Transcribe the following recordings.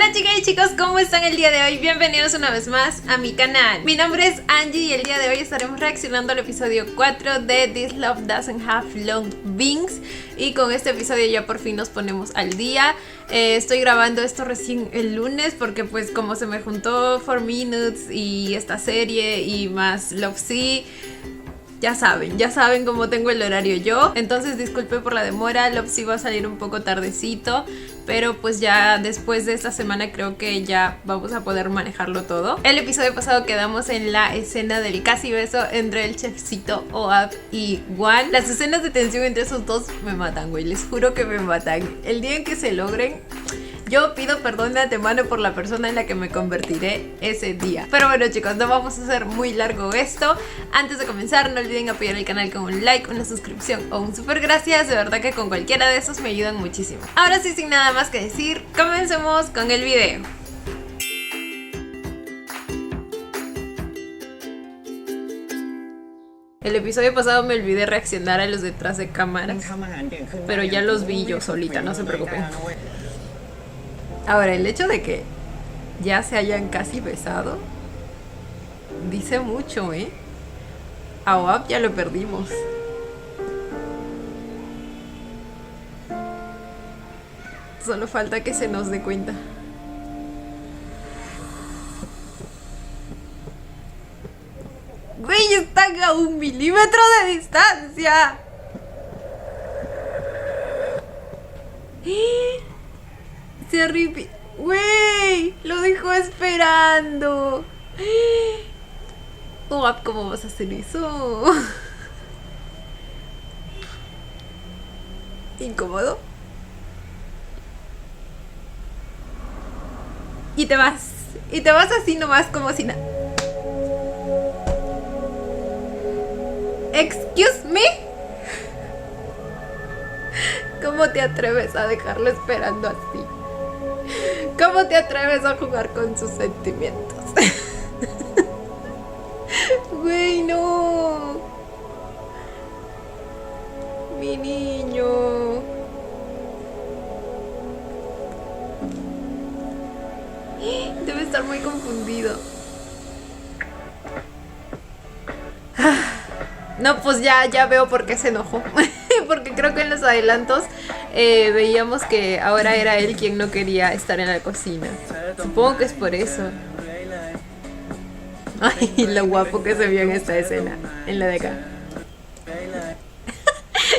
Hola chicas y chicos, ¿cómo están el día de hoy? Bienvenidos una vez más a mi canal. Mi nombre es Angie y el día de hoy estaremos reaccionando al episodio 4 de This Love Doesn't Have Long Wings. Y con este episodio ya por fin nos ponemos al día. Estoy grabando esto recién el lunes porque pues como se me juntó 4 Minutes y esta serie y más Love Sea, ya saben cómo tengo el horario yo. Entonces disculpe por la demora, Love Sea va a salir un poco tardecito, pero pues ya después de esta semana creo que ya vamos a poder manejarlo todo. El episodio pasado quedamos en la escena del casi beso entre el chefcito Ohab y Wan. Las escenas de tensión entre esos dos me matan, güey, les juro que me matan. El día en que se logren, yo pido perdón de antemano por la persona en la que me convertiré ese día. Pero bueno chicos, no vamos a hacer muy largo esto. Antes de comenzar no olviden apoyar el canal con un like, una suscripción o un super gracias. De verdad que con cualquiera de esos me ayudan muchísimo. Ahora sí, sin nada más que decir, comencemos con el video. El episodio pasado me olvidé reaccionar a los detrás de cámaras, pero ya los vi yo solita, no se preocupen. Ahora, el hecho de que ya se hayan casi besado dice mucho, ¿eh? A Ohab ya lo perdimos. Solo falta que se nos dé cuenta. Güey, están a 1 milímetro de distancia. Se arrepió. ¡Güey! Lo dejó esperando. Ohab, ¿cómo vas a hacer eso? ¿Incómodo? Y te vas. Y te vas así nomás como si nada. ¿Excuse me? ¿Cómo te atreves a dejarlo esperando así? ¿Cómo te atreves a jugar con sus sentimientos? Güey, no. Mi niño. Debe estar muy confundido. No, pues ya veo por qué se enojó. Porque creo que en los adelantos veíamos que ahora era él quien no quería estar en la cocina. Supongo que es por eso. Ay, lo guapo que se vio en esta escena, en la de acá.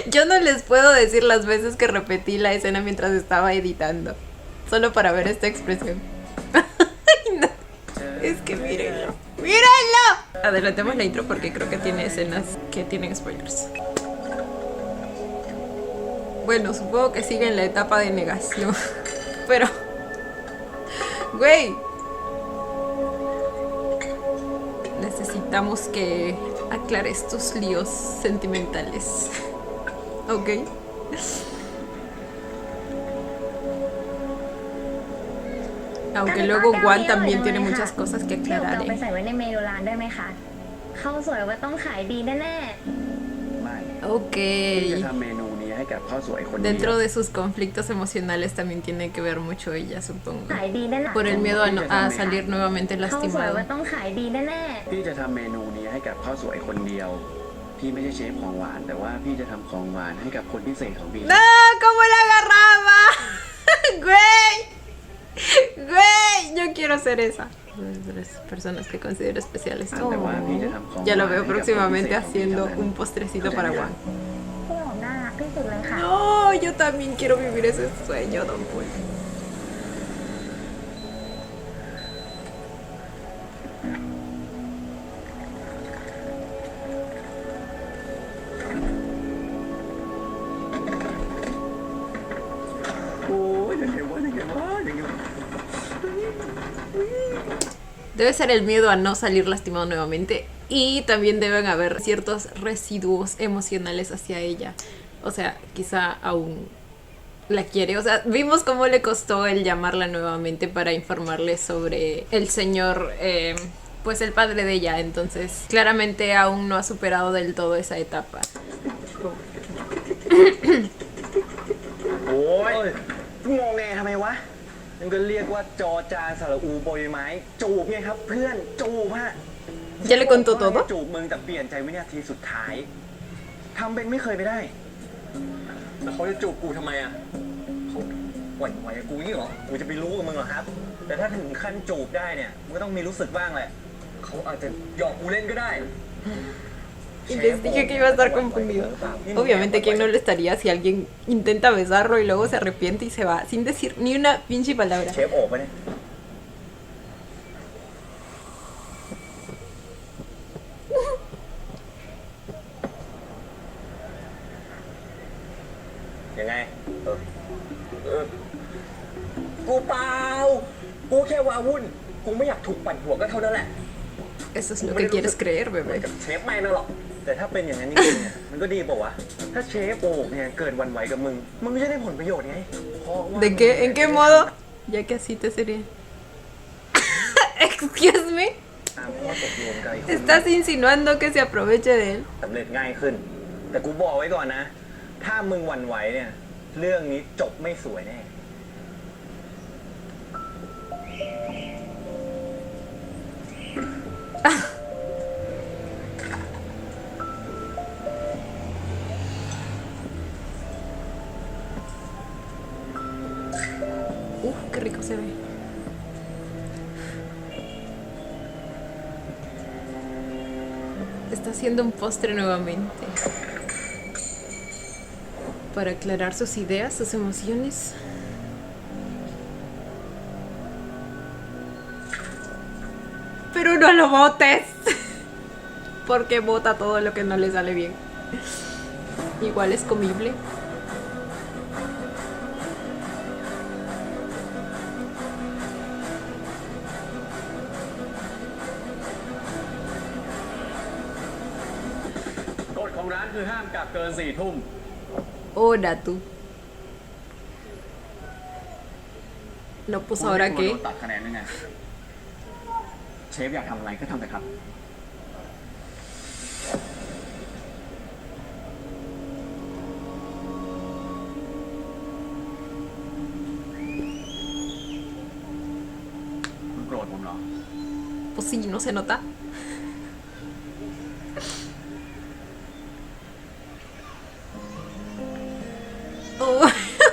Yo no les puedo decir las veces que repetí la escena mientras estaba editando, solo para ver esta expresión. Ay, no. Es que mírenlo. ¡Mírenlo! Adelantemos la intro porque creo que tiene escenas que tienen spoilers. Bueno, supongo que sigue en la etapa de negación. Pero... güey, necesitamos que aclares tus líos sentimentales. ¿Ok? Aunque luego Wan también tiene muchas cosas que aclarar, ¿eh? Ok. Dentro de sus conflictos emocionales también tiene que ver mucho ella, supongo. Por el miedo a salir nuevamente lastimado. No, ¿cómo la agarraba? Güey, yo quiero ser esa. De las personas que considero especiales. Oh, ya lo veo próximamente haciendo un postrecito para Wan. No, yo también quiero vivir ese sueño, Don Paul. Debe ser el miedo a no salir lastimado nuevamente. Y también deben haber ciertos residuos emocionales hacia ella. O sea, quizá aún la quiere. O sea, vimos cómo le costó el llamarla nuevamente para informarle sobre el señor, pues el padre de ella. Entonces, claramente aún no ha superado del todo esa etapa. นั่นก็เรียกว่าจอจานสระอูโบยไม้จูบไงครับเพื่อนจูบฮะ ¿Ya le contó todo? จูบมึงแต่เปลี่ยนใจวินาทีสุดท้ายทำเป็นไม่เคยไปได้แล้วเขาจะจูบกูทำไมอ่ะเขาหวั่นไหวกับกูนี่เหรอกูจะไปรู้กับมึงเหรอครับ แต่ถ้าถึงขั้นจูบได้เนี่ยมึงก็ต้องมีรู้สึกบ้างแหละเขาอาจจะหยอกกูเล่นก็ได้ Y les dije que iba a estar confundido. Obviamente, ¿quién no lo estaría si alguien intenta besarlo y luego se arrepiente y se va sin decir ni una pinche palabra? เชฟโอบปะเนี่ยยังไงกูเปล่ากูแค่วาวุ่นกูไม่อยากถูกปั่นหัวก็เท่านั้นแหละ Eso es lo que quieres creer, ไม่ bebé. กับเชฟไม่นะหรอกแต่ถ้าเป็นอย่างนั้นจริงๆเนี่ยมันก็ดีป่าวะถ้าเชฟโอบเนี่ยเกินวันไหวกับมึงมันก็จะได้ผลประโยชน์ไงเพราะว่า ¿De qué? ¿En qué modo? Ya que así te sería. Excuse me. ตามข้อตกลงกัน ¿Estás insinuando que se aproveche de él? สำเร็จง่ายขึ้น แต่กูบอกไว้ก่อนนะ ถ้ามึงหวั่นไหวเนี่ยเรื่องนี้จบไม่สวยแน่ Qué rico se ve. Está haciendo un postre nuevamente. Para aclarar sus ideas, sus emociones. Pero no lo botes. Porque bota todo lo que no le sale bien. Igual es comible. Hola tú. No, pues ahora qué. ตัดคะแนนยังไงเชฟอยากทำอะไรก็ทำแต่ครับคุณโกรธผมเหรอ Pues sí, no se nota. Oh,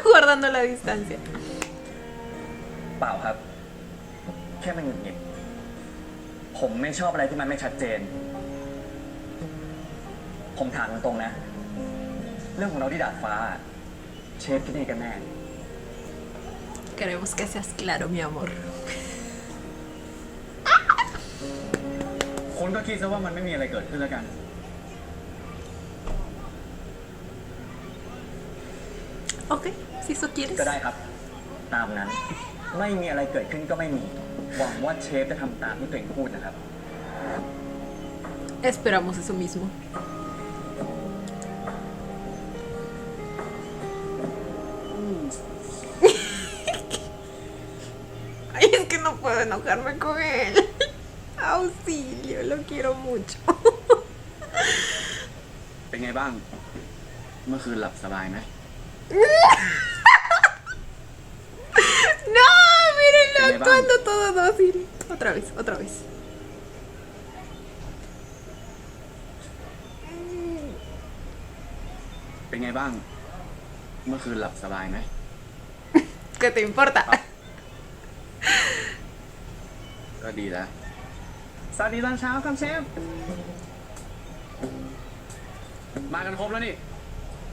guardando la distancia. เปล่าครับ แค่มันหงุดหงิดผมไม่ชอบอะไรที่มันไม่ชัดเจน ผมถามตรงๆนะ เรื่องของเราที่ดาดฟ้า เชฟคิดยังไงกันแน่ Queremos que seas claro, mi amor. คุณก็คิดซะว่ามันไม่มีอะไรเกิดขึ้นแล้วกัน Ok, si eso quieres. ก็ได้ครับ ตามนั้น ไม่มีอะไรเกิดขึ้นก็ไม่มี หวังว่าเชฟจะทำตามที่ตัวเองพูดนะครับ Esperamos eso mismo. Ay, es que no puedo enojarme con él. Auxilio, lo quiero mucho. เป็นไงบ้าง เมื่อคืนหลับสบายไหม No, mírenlo actuando todo dócil. Otra vez, otra vez. เป็นไงบ้าง เมื่อคืนหลับสบายไหม ¿Qué te importa? ก็ดีแล้ว สวัสดีตอนเช้าครับเชฟ มากันครบแล้วนี่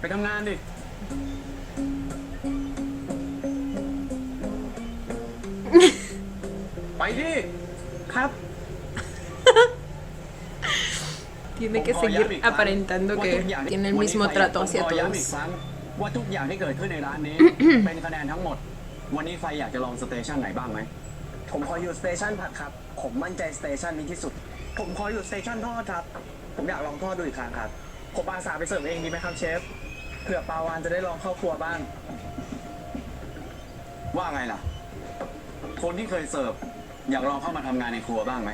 ไปทำงานดิ ไปดิ ครับ Tiene que seguir aparentando que tiene el mismo trato hacia ผมขอย้ำอีก todos. ครั้งว่าทุกอย่างที่เกิดขึ้นในร้านนี้ เป็นคะแนนทั้งหมด วันนี้ไฟอยากจะลองสเตชันไหนบ้างไหม ผมขออยู่สเตชันผัดครับ ผมมั่นใจสเตชันนี้ที่สุด ผมขออยู่สเตชันทอดครับ ผมอยากลองทอดดูอีกครั้งครับ ผมอาสาไปเสิร์ฟเองดีไหมครับเชฟ เผื่อปาวานจะได้ลองเข้าครัวบ้าง ว่าไงล่ะ คนที่เคยเสิร์ฟอยากลองเข้ามาทำงานในครัวบ้างไหม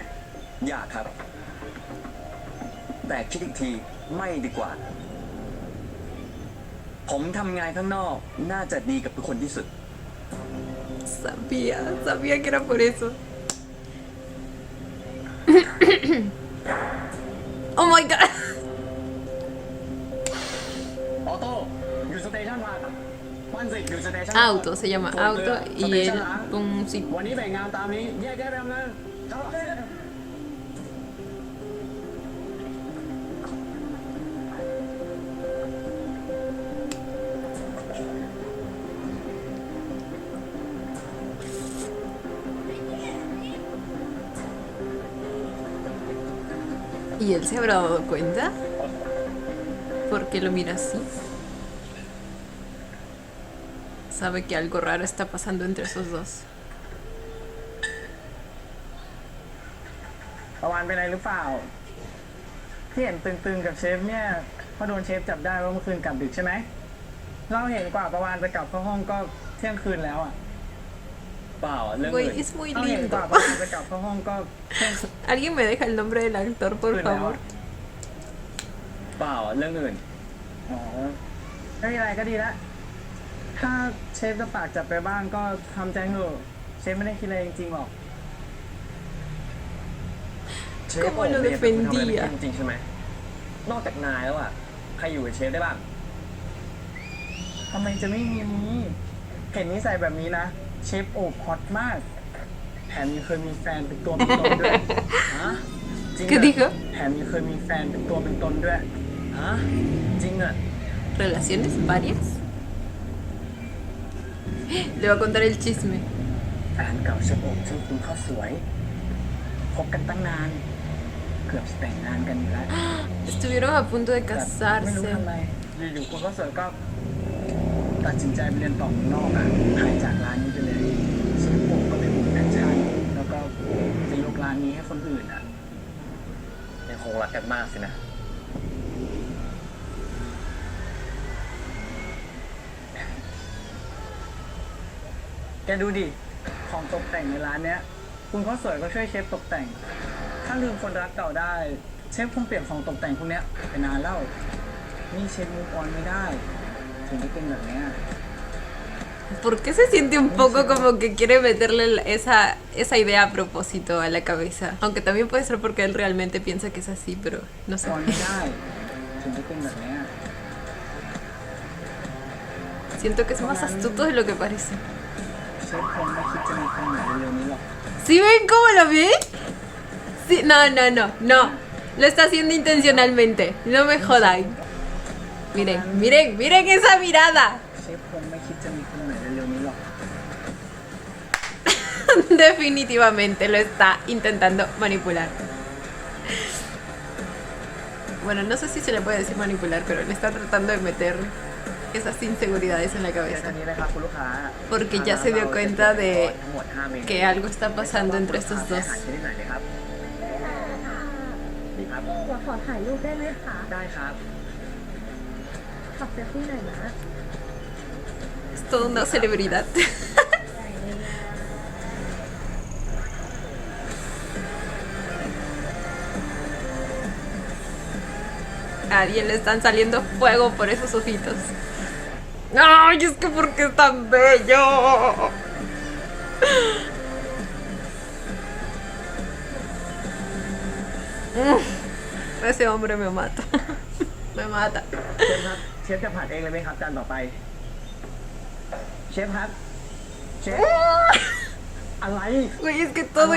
อยากครับ แต่คิดอีกทีไม่ดีกว่า ผมทำงานข้างนอกน่าจะดีกับทุกคนที่สุด Sabía que era por eso. Oh my god. ออโต้อยู่สเตชันมามันสิอยู่สเตชัน Auto, se llama Auto y él con un วันนี้แบ่งงานตามนี้แยกย้ายไปทำงาน ¿Y él se habrá dado cuenta? ¿Por qué lo mira así? Sabe que algo raro está pasando entre esos dos. ประวานเป็นอะไรหรือเปล่าที่เห็นตึงๆกับเชฟเนี่ยเพราะโดนเชฟจับได้ว่าเมื่อคืนกลับดึกใช่ไหมเราเห็นกว่าประวานจะกลับเข้าห้องก็เที่ยงคืนแล้วอ่ะ เปล่าเรื่องอื่น Güey, es muy เราเห็นกว่า lindo. ประวานจะกลับเข้าห้องก็เที่ยงคืน ¿Alguien me deja el nombre del actor, por แล้ว favor? อะ เปล่าเรื่องอื่น อ๋อไม่มีอะไรก็ดีละถ้าเชฟจะปากจับไปบ้างก็ทำใจเถอะเชฟไม่ได้คิดอะไรจริงๆหรอก เชฟ ¿Cómo lo เนี่ยเป็นคนทำอะไรไม่ defendía? เป็นจริงๆใช่ไหมนอกจากนายแล้วอ่ะใครอยู่กับเชฟได้บ้าง ทำไมจะไม่มีเห็นนิสัยแบบนี้นะเชฟโอบฮอตมากแถมยังเคยมีแฟนเป็นตัวเป็นตนด้วย ฮะจริง ¿Qué อะ dijo? แถมยังเคยมีแฟนเป็นตัวเป็นตนด้วย ฮะจริงอ่ะ ¿Relaciones varias? Le voy a contar el chisme. แฟนเก่าเชฟโอบชื่อคุณข้าวสวยคบกันตั้งนาน เกือบจะแต่งงานกันอยู่แล้ว Estuvieron a punto de แต่ไม่รู้ casarse. ทำไมอยู่ๆคุณข้าวสวยก็ตัดสินใจไปเรียนต่อเมืองนอกอ่ะหายจากร้านนี้ไปเลยเชฟโอบก็เลยบุกแอคชั่นแล้วก็จะยกร้านนี้ให้คนอื่นอ่ะ ยังคงรักกันมากสินะ แกดูดิ ของตกแต่งในร้านเนี้ย คุณข้าวสวยก็ช่วยเชฟตกแต่ง ถ้าลืมคนรักเก่าได้ เชฟคงเปลี่ยนของตกแต่งพวกเนี้ยไปนานแล้ว นี่เชฟมูฟออนไม่ได้ ถึงได้เป็นแบบเนี้ย ¿Por qué se siente un poco como que quiere meterle esa idea a propósito a la cabeza? Aunque también puede ser porque él realmente piensa que es así, pero no ฟ sé. อนไม่ได้ ถึงได้เป็นแบบเนี้ย Siento que es más astuto de lo que parece. เชฟคงไม่คิดจะมีคนไหนเร็วๆนี้หรอก ¿Sí ven cómo lo ve? Sí, no. Lo está haciendo intencionalmente. No me jodan. Miren esa mirada. เชฟคงไม่คิดจะมีคนไหนเร็วๆนี้หรอก Definitivamente lo está intentando manipular. Bueno, no sé si se le puede decir manipular, pero le está tratando de meter esas inseguridades en la เดี๋ยว cabeza. ตอนนี้นะครับคุณลูกค้า Porque ya se dio cuenta de ทั้งหมด5เมนู que algo está pasando entre estos อา dos. หารชนิดไหนดีครับดีครับ ขอถ่ายรูปได้ไหมคะ ได้ครับ ขอเซลฟี่หน่อยนะ Es toda una celebridad. A alguien le están saliendo fuego por esos ojitos. ¡Ay, es que porque es tan bello! Ese hombre me mata. Me mata. เชฟครับ เชฟจะผัดเองเลยไหมครับจานต่อไป เชฟครับ เชฟ อะไร Güey, es que todo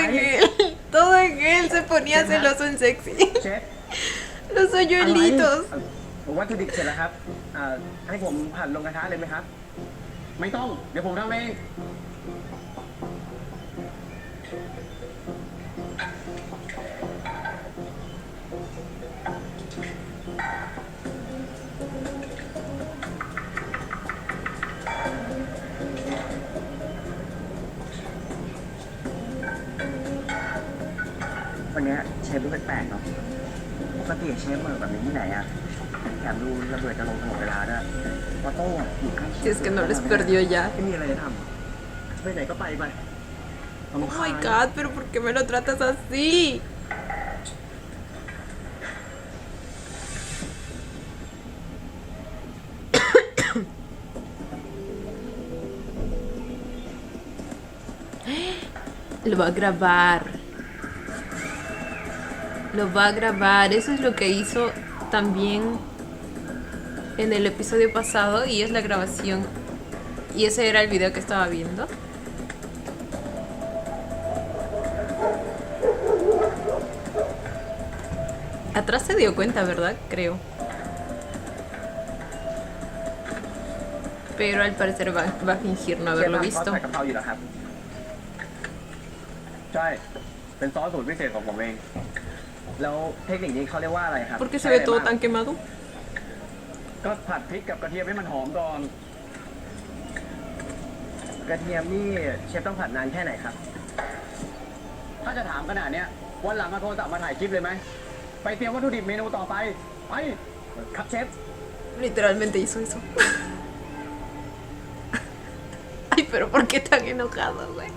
en él se ponía celoso en sexy. เชฟ Los hoyuelitos. วัตถุดิบเสร็จแล้วครับให้ผมผัดลงกระทะเลยไหมครับ ไม่ต้อง เดี๋ยวผมทำเอง วันเนี้ยเชฟดูแปลกๆเนาะ ปกติเชฟเหมือนแบบนี้ที่ไหนอะแถมดูระเบิดจะลงตลอดเวลาด้วยออโต้อะอยู่ใกล้เช Si ฟ es que no les perdió ya. ไม่มีอะไรจะทำไปไหนก็ไปไป Oh my god, pero ¿por qué me lo tratas así? Lo va a grabar. Lo va a grabar. Eso es lo que hizo también en el episodio pasado. Y es la grabación. Y ese era el video que estaba viendo. Atrás se dio cuenta, ¿verdad? Creo. Pero al parecer va a fingir no haberlo ซอส visto. ผัดกะเพราอยู่แล้วครับ ใช่ เป็นซอสสูตรพิเศษของผมเอง แล้วเทคนิคนี้เขาเรียกว่าอะไรครับ ¿Por qué se ve todo tan quemado? ก็ผัดพริกกับกระเทียมให้มันหอมก่อน กระเทียมนี่เชฟต้องผัดนานแค่ไหนครับ ถ้าจะถามขนาดเนี้ยวันหลังมาโทรศัพท์มาถ่ายคลิปเลยไหม ไปเตรียมวัตถุดิบเมนูต่อไป ไป ครับเชฟ Literalmente hizo eso. Ay, pero ¿por qué tan enojado, güey?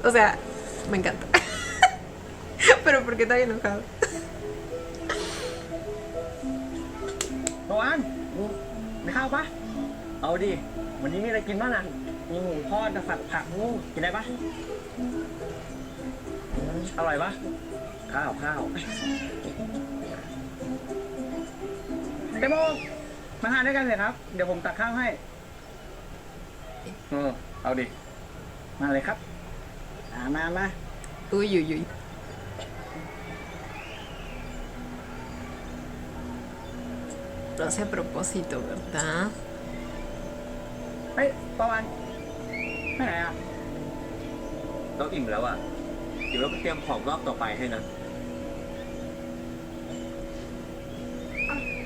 O sea, me encanta. Pero ¿por qué tan enojado? โตอันไม่ข้าวปะเอาดิ วันนี้มีอะไรกินบ้างอ่ะมีหมูทอดกับผัดผักงูกินได้ปะอร่อยปะข้าวเตโมมาทานด้วยกันเลยครับ เดี๋ยวผมตักข้าวให้เอาดิ มาเลยครับมา Uy, uy, uy. Lo hace a propósito, ¿verdad? เฮ้ยปะวันไปไหนอ่ะเราอิ่มแล้วอ่ะ เดี๋ยวเราไปเตรียมของรอบต่อไปให้นะ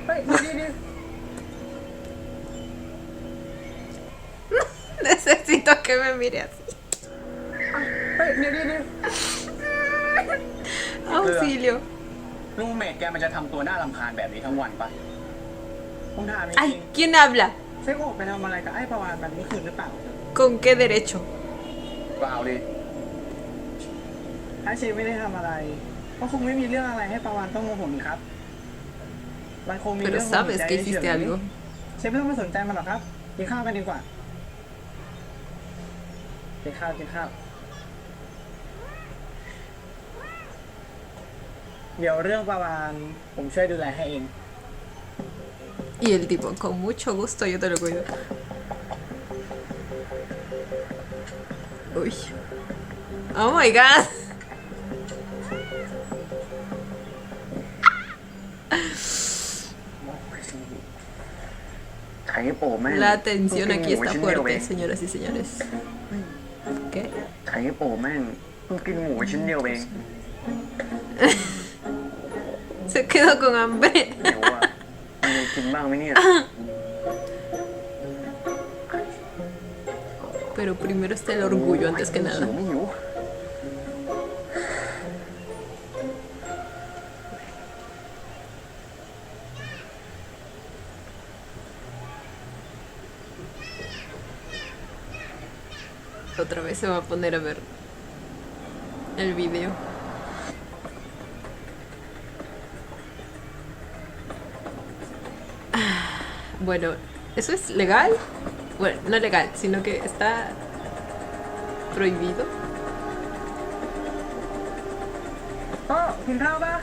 เฮ้ยนี่ Necesito que me mire así. เฮ้ยนี่ Auxilio. ลูกเมดแกมันจะทำตัวน่ารำคาญแบบนี้ทั้งวันปะผมถามจริง Ay, ¿quién habla? เช็คโอบไปทำอะไรกับไอ้ประวานแบบนี้คืนหรือเปล่า ¿Con qué derecho? เปล่าดิถ้าเชฟไม่ได้ทำอะไรก็คงไม่มีเรื่องอะไรให้ประวานต้องโมโหนี่ครับมันคงมี Pero เรื่อง sabes que hiciste algo. เชฟไม่ต้องมาสนใจมันหรอกครับกินข้าวกันดีกว่ากินข้าวเดี๋ยวเรื่องประวานผมช่วยดูแลให้เอง Y el tipo, con mucho gusto yo te lo cuido. Uy. Oh my god. ไข่โป่แม่ง La tensión aquí está fuerte, señoras y señores. ¿Qué? ไข่โป่แม่งเพิ่งกินหมูชิ้นเดียวเอง Se quedó con hambre. เดี๋ยวว่ามีกินบ้างไหมเนี่ย Pero primero está el orgullo antes que nada. ไม่หิว Otra vez se va a poner a ver el video. Bueno, ¿eso es legal? Bueno, no legal, sino que está prohibido. พ่อกินข้าวปะ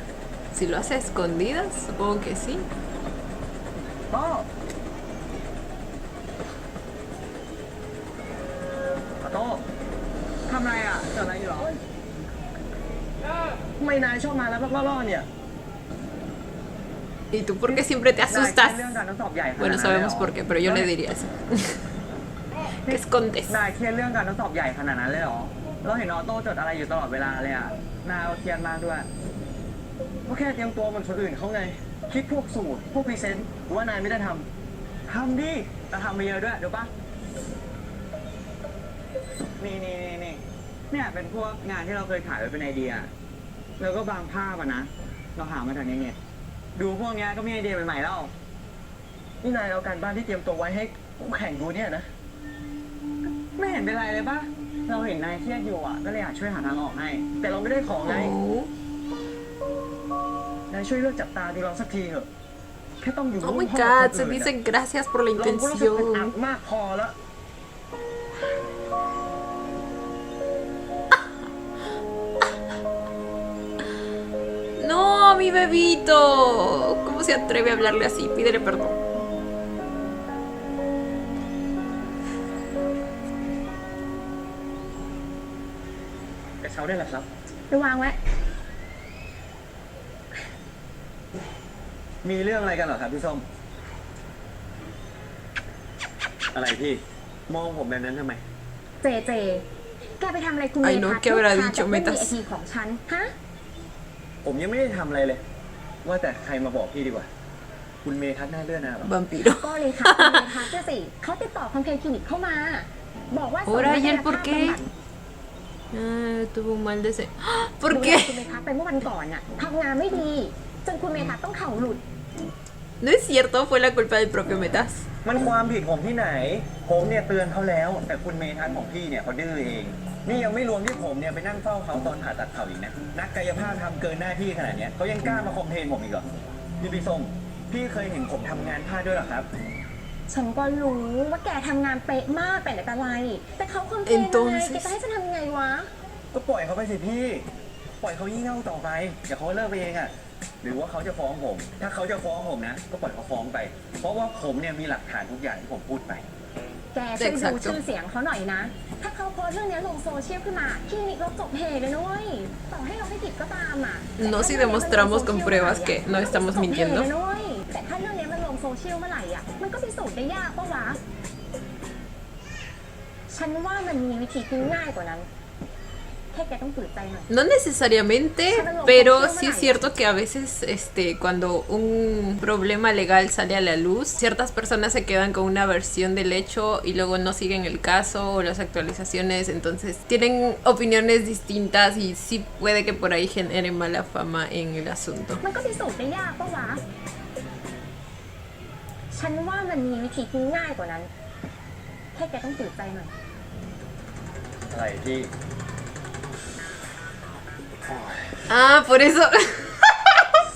Si lo hace a escondidas, supongo que sí. พ่อขอโทษทำไรอ่ะเกิดอะไรอยู่หรอทำไมนายชอบมาแล้วล่อๆเนี่ย ¿Y tú por qué siempre te นายเครียด asustas? เรื่องการทดสอบใหญ่ขนาดนั้น Bueno, เลย sabemos เหรอ por qué, pero yo le diría eso. ¿Qué escondes? นายเครียดเรื่องการทดสอบใหญ่ขนาดนั้นเลยเหรอ เราเห็นออโต้จดอะไรอยู่ตลอดเวลาเลยอ่ะนายเครียดมากด้วยก็แค่เตรียมตัวเหมือนคนอื่นเขาไง คิดพวกสูตร พวกพรีเซนต์หรือว่านายไม่ได้ทำดิแต่ทำไปเยอะด้วยเดี๋ยวปะนี่เนี่ยเป็นพวกงานที่เราเคยถ่ายไว้เป็นไอเดีย แล้วก็บางภาพอะนะ เราหามาจากในเน็ตดูพวกเนี้ยก็มีไอเดียใหม่ๆแล้วนี่นายเอาการบ้านที่เตรียมตัวไว้ให้คู่แข่งดูเนี่ยนะ ไม่เห็นเป็นไรเลยปะเราเห็นนายเครียดอยู่อ่ะ ก็เลยอยากช่วยหาทางออกให้ แต่เราไม่ได้ของไง Oh, นายช่วยเลือกจับตาดูเราสักทีเถอะ แค่ต้องอยู่ oh ร่ว my มห้องกับ god, คน se อื่น dice gracias por la เราก็รู้สึกอึดอัด intención. มากพอแล้ว mi bebito! ¿Cómo se atreve a hablarle así? Pídele perdón. กระเช้าได้แล้วครับ ไปวางไว้ มีเรื่องอะไรกันเหรอครับพี่ส้ม อะไรพี่ มองผมแบบนั้นทำไม เจเจ แกไปทำอะไรคุณเม Ay, ย์ no, ทัศน์ ¿qué habrá ลูกค้า dicho จาก Metas? VIP ของฉัน ฮะ ผมยังไม่ได้ทำอะไรเลย ว่าแต่ใครมาบอกพี่ดีกว่า คุณเมทัศน์หน้าเลื่อนหน้าเหรอ Vampiro. ก็เลยค่ะคุณเมย์ทัศน์น่ะสิเขาติดต่อคอมเพลนคลินิกเข้ามา บอกว่า Ahora, ¿y el ส่ง por นัก qué? กายภาพบำบัด Ah, tuvo un mal deseo. ¡Ah! ¿Por ดูแล qué? คุณเมย์ทัศน์ไปเมื่อวันก่อนน่ะทำงานไม่ดี จนคุณเมย์ทัศน์ต้องเข่าหลุด No es cierto, fue la culpa del propio Metas. มันความผิดผมที่ไหน ผมเนี่ยเตือนเขาแล้ว แต่คุณเมทัศน์ของพี่เนี่ยเขาดื้อเอง นี่ยังไม่รวมที่ผมเนี่ยไปนั่งเฝ้าเขาตอนผ่าตัดเข่าอีกนะ นักกายภาพทำเกินหน้าที่ขนาดเนี้ยเขายังกล้ามาคอมเพลนผมอีกเหรอพี่ส้มพี่เคยเห็นผมทำงานพลาดด้วยเหรอครับ ฉันก็รู้ว่าแกทำงานเป๊ะมากแต่ไหนแต่ไร แต่เขาคอมเพลนยังไง Entonces แกจะให้ฉันทำยังไงวะ ก็ปล่อยเขาไปสิพี่ ปล่อยเขายิ่งเง่าต่อไป เดี๋ยวเขาเลิกไปเองอะหรือว่าเขาจะฟ้องผม ถ้าเขาจะฟ้องผมนะ ก็ปล่อยเขาฟ้องไป เพราะว่าผมเนี่ยมีหลักฐานทุกอย่างที่ผมพูดไป แกช่วยดู Exacto ชื่อเสียงเขาหน่อยนะ ถ้าเขาโพสต์เรื่องนี้ลงโซเชียลขึ้นมาคลินิกเราจบเหเลยนะเว้ย ต่อให้เราไม่ผิดก็ตามอ่ะ No si demostramos con pruebas que no estamos จบเห mintiendo. เลยนะเว้ยแต่ถ้าเรื่องนี้มันลงโซเชียลเมื่อไหร่อ่ะ มันก็พิสูจน์ได้ยากปะวะ ฉันว่ามันมีวิธีที่ง่ายกว่านั้น แค่แกต้องฝืนใจหน่อย No necesariamente, pero sí es cierto que a veces cuando un problema legal sale a la luz, ciertas personas se quedan con una versión del hecho y luego no siguen el caso o las actualizaciones, entonces tienen opiniones distintas y sí puede que por ahí genere mala fama en el asunto. มันก็พิสูจน์ได้ยากปะวะ ฉันว่ามันมีวิธีที่ง่ายกว่านั้น แค่แกต้องฝืนใจหน่อย อะไรที่ Ah, por eso.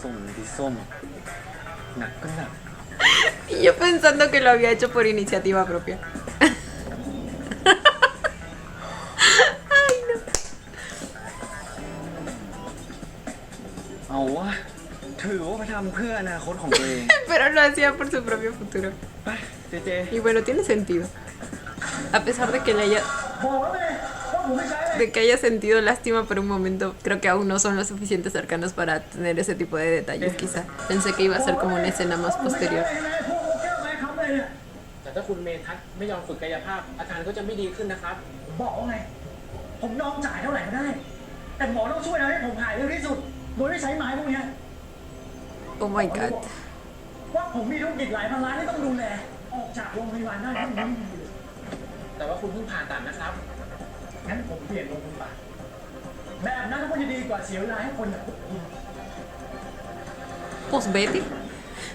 ส้มที่ส้ม หนักก็หนัก Y yo pensando que lo había hecho por iniciativa propia. Ay, no. เอาวะถือว่าไปทำเพื่ออนาคตของตัวเอง Pero lo hacía por su propio futuro. ไปเจเจ Y bueno, tiene sentido. A pesar de que le haya. De que haya sentido lástima por un momento, creo que aún no son lo suficiente cercanos para tener ese tipo de detalles, quizá. Pensé que iba a ser como una escena más posterior. แต่ถ้าคุณเมทัศน์ไม่ยอมฝึกกายภาพ อาการก็จะไม่ดีขึ้นนะครับ บอกว่าไง ผมยอมจ่ายเท่าไหร่ก็ได้ แต่หมอต้องช่วยทำให้ผมหายเร็วที่สุด โดยไม่ใช้ไม้พวกเนี้ย Oh my god. ว่าผมมีธุรกิจหลายพันล้านที่ต้องดูแล ออกจากโรงพยาบาลได้พรุ่งนี้ แต่ว่าคุณเพิ่งผ่าตัดนะครับ งั้นผมเปลี่ยนโรงพยาบาลแบบนั้นก็จะดีกว่าเสียเวลาให้คนอย่างคุณ Pues vete.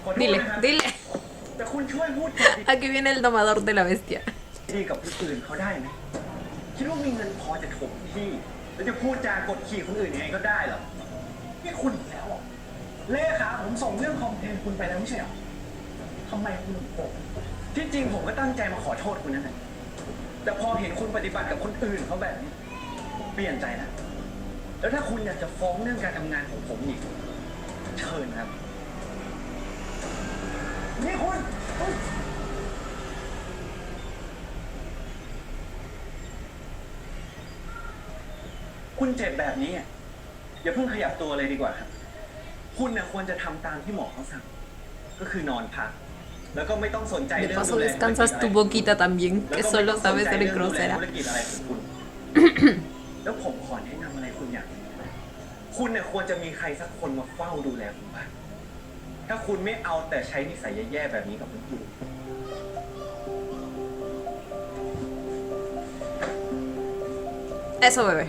ขอโทษ Dile, นะครับ dile. แต่คุณช่วยพูดกับ Aquí viene el domador de la bestia. ดีกับคนอื่นเขาได้ไหมคิดว่ามีเงินพอจะถมที่แล้วจะพูดจากดขี่คนอื่นยังไงก็ได้เหรอ นี่คุณอีกแล้วอ่ะเลขาผมส่งเรื่องคอมเพลนคุณไปแล้วไม่ใช่เหรอทำไมคุณถึงโกรธ ที่จริงผมก็ตั้งใจมาขอโทษคุณนั่นแหละแต่พอเห็นคุณปฏิบัติกับคนอื่นเขาแบบนี้ผมเปลี่ยนใจนะแล้วถ้าคุณอยากจะฟ้องเรื่องการทำงานของผมอีกเชิญครับ นี่คุณ คุณเจ็บแบบนี้อะอย่าเพิ่งขยับตัวเลยดีกว่าครับ คุณน่ะควรจะทำตามที่หมอเขาสั่ง ก็คือนอนพัก แล้วก็ไม่ต้องสนใจ De เรื่อง paso ดูแล descansas tu boquita también, แล้ว que ก็ไม่ solo ต้องสน sabes ใจ ser เรื่องดูแล grosera. ธุรกิจอะไรของคุณ แล้วผมขอแนะนำอะไรคุณอย่างหนึงนะคุณเนี่ยควรจะมีใครสักคนมาเฝ้าดูแลคุณบ้างถ้าคุณไม่เอาแต่ใช้นิสัยแย่ๆแบบนี้กับคนอื่น Eso, bebé.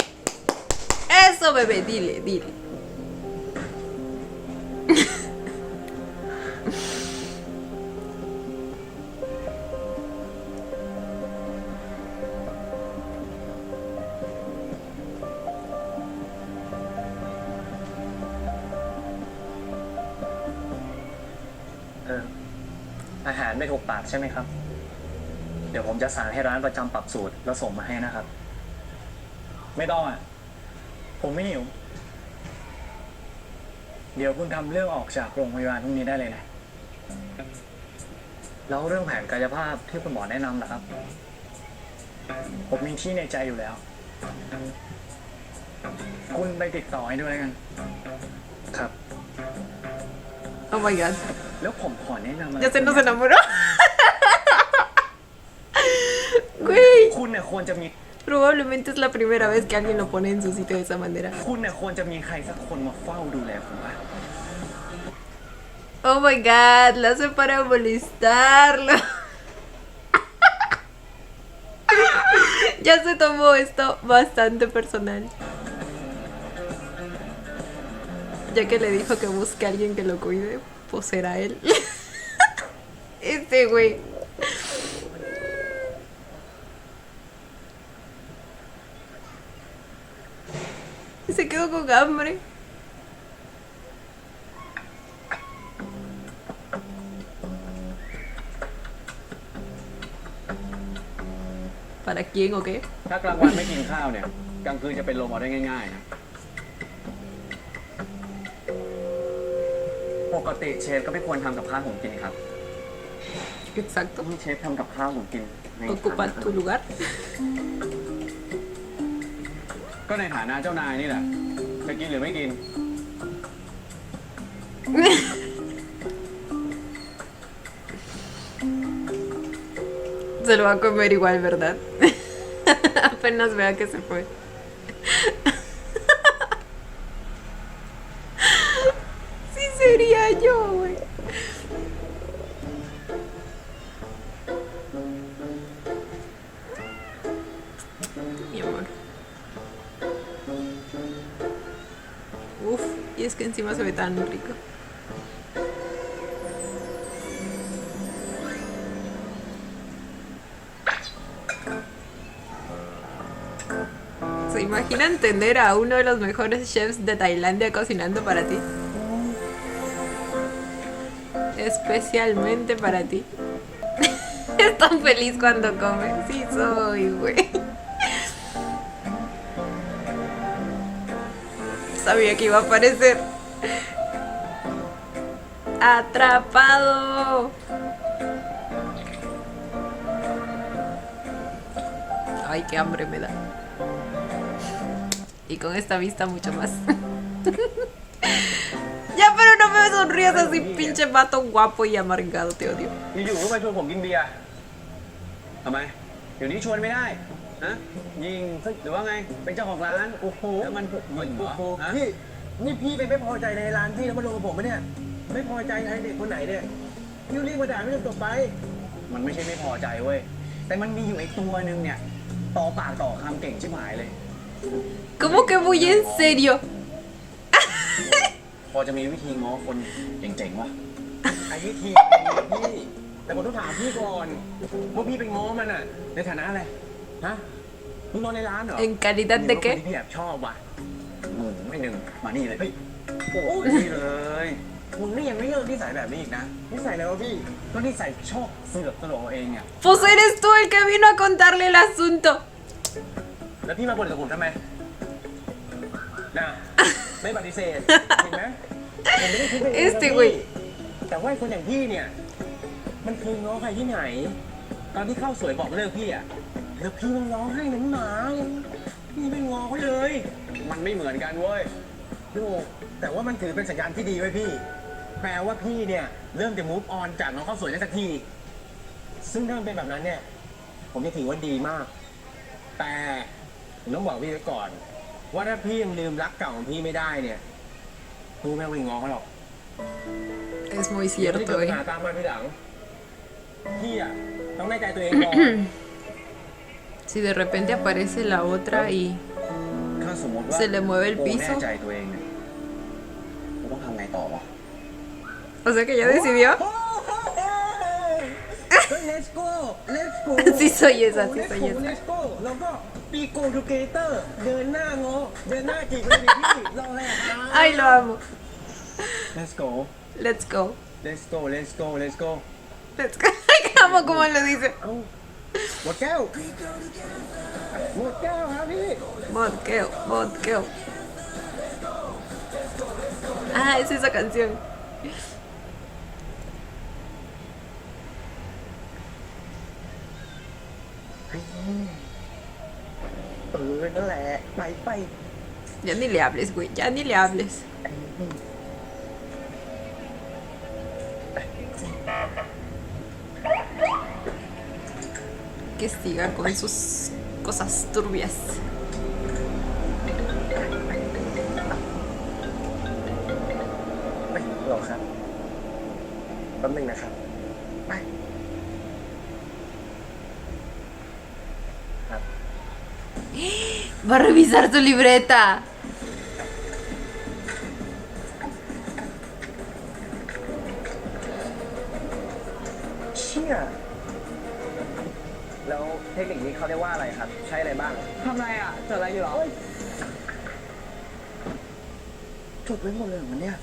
Eso, bebé, dile, dile. 어, อาหารไม่ถูกปากใช่ไหมครับ เดี๋ยวผมจะสั่งให้ร้านประจำปรับสูตรแล้วส่งมาให้นะครับ ไม่ต้องอ่ะ ผมไม่หิว เดี๋ยวคุณทำเรื่องออกจากโรงพยาบาลพรุ่งนี้ได้เลยนะ แล้วเรื่องแผนกายภาพที่คุณหมอแนะนำล่ะครับ ผมมีที่ในใจอยู่แล้ว คุณไปติดต่อให้ด้วยกัน ครับ Oh my god. แล้วผมขอแนะนำอะไร Ya se nos enamoró. Güey. คุณเนี่ยควรจะมี Probablemente es la primera vez que alguien lo pone en su sitio de esa manera. คุณเนี่ยควรจะมีใครสักคนมาเฝ้าดูแลคุณบ้าง Oh my god, lo hace para molestarlo. Ya se tomó esto bastante personal. Ya que le dijo que busque a alguien que lo cuide, pues será él. Este güey. Se quedó con hambre. ¿Para quién o qué? ถ้ากลางวันไม่กินข้าวเนี่ย กลางคืนจะเป็นลมเอาได้ง่ายๆนะ ปกติเชฟก็ไม่ควรทำกับข้าวผมกินครับ Exacto. ให้เชฟทำกับข้าวผมกินใน Ocupa tu lugar. ก็ในฐานะเจ้านายนี่แหละ จะกินหรือไม่กิน Se lo va a comer igual, ¿verdad? Apenas vea que se fue. Sí sería yo, güey. Mi amor. Uf, y es que encima se ve tan rico. ¿Se imagina entender a uno de los mejores chefs de Tailandia cocinando para ti? Especialmente para ti. Es tan feliz cuando come. Sí soy, güey. Sabía que iba a aparecer. ¡Atrapado! Ay, qué hambre me da. Y con esta vista mucho más. Ya, pero no me sonrías así, pinche vato guapo y amargado, te odio. อยู่ๆก็มาชวนผมกินเบียร์ทำไม เดี๋ยวนี้ชวนไม่ได้ฮะยิงหรือว่าไง เป็นเจ้าของร้าน โอ้โหแล้วมันเหมือนโอ้โห พี่ นี่พี่ไปไม่พอใจในร้านพี่แล้วมาลงกับผมไหมเนี่ย ไม่พอใจใครเด็กคนไหนเนี่ยพี่รีบมาด่าไม่จบไป มันไม่ใช่ไม่พอใจเว้ย แต่มันมีอยู่ไอ้ตัวนึงเนี่ย ต่อปากต่อคำเก่งชิบหายเลย ¿Cómo que muy en serio? พอจะมีวิธีง้อคนเจ๋งๆวะ ไอ้วิธีพี่ แต่ผมต้องถามพี่ก่อนว่าพี่ไปง้อมันอ่ะ ในฐานะอะไร ฮะ มึงนอนในร้านเหรอ ¿En calidad de คน qué? ที่พี่แอบชอบว่ะไม่หนึ่งมานี่เลยเฮ้ย โอ้ย นี่เลย มึงนี่ยังไม่เลิกนิสัยแบบนี้อีกนะ นิสัยอะไรวะพี่ ก็นิสัยชอบเสือกตลกเอาเองอ่ะ Pues eres tú el que vino a contarle el asunto. แล้วพี่มาบ่นกับผมทำไมน่ะไม่ปฏิเสธ เห็นไหมผมไม่ได้คิดไปเองนะ Este พี่ güey. แต่ว่าไอ้คนอย่างพี่เนี่ย มันเคยง้อใครที่ไหน ตอนที่เข้าสวยบอกเลิกพี่อ่ะแล้วพี่มันร้องไห้เหมือนหมายังพี่ไม่ง้อเขาเลย มันไม่เหมือนกันเว้ย โอ้แต่ว่ามันถือเป็นสัญญาณที่ดีไว้พี่ แปลว่าพี่เนี่ยเริ่มจะ move on จากน้องข้าวสวยได้สักที ซึ่งถ้ามันเป็นแบบนั้นเนี่ย ผมจะถือว่าดีมาก แต่ผมต้องบอกพี่ไว้ก่อน ว่าถ้าพี่ยังลืมรักเก่าของพี่ไม่ได้เนี่ยพี่ไม่ไปง้อเขาหรอก Es muy เดี๋ยวที่ cierto, เกิด eh. ปัญหาตามมาทีหลัง พี่อ่ะต้องได้ใจตัวเองก่อน Si de repente aparece la otra y ถ้าสมมติว่า se le mueve el โอ้ piso. แน่ใจตัวเองเนี่ยกูต้องทำไงต่อวะ O sea que ya decidió. Let's go Let's go Sí soy esa, sí soy esa. Let's go แล้วก็ปีโกทูเกเตอร์เดินหน้าง้อเดินหน้าจีบเลยดิพี่รออะไรอ่ะครับ Ay, lo amo. Let's go Let's go. Let's go Let's go Let's go Let's go. Ay, amo como lo dice. หมดแก้วหมดแก้วครับพี่ Vodka, vodka. Ah, es esa canción. นั่นแหละไป Ya ni le hables, güey, ya ni le hables. Que siga con sus cosas turbias. หรอครับแป๊บนึงนะครับไป Va a revisar su libreta. เชี่ยแล้วเทคนิคนี้เขาเรียกว่าอะไรครับ ใช้อะไรบ้าง ทำไรอ่ะจดอะไรอยู่หรอ จดไว้หมดเลยเหรอมันเนี่ย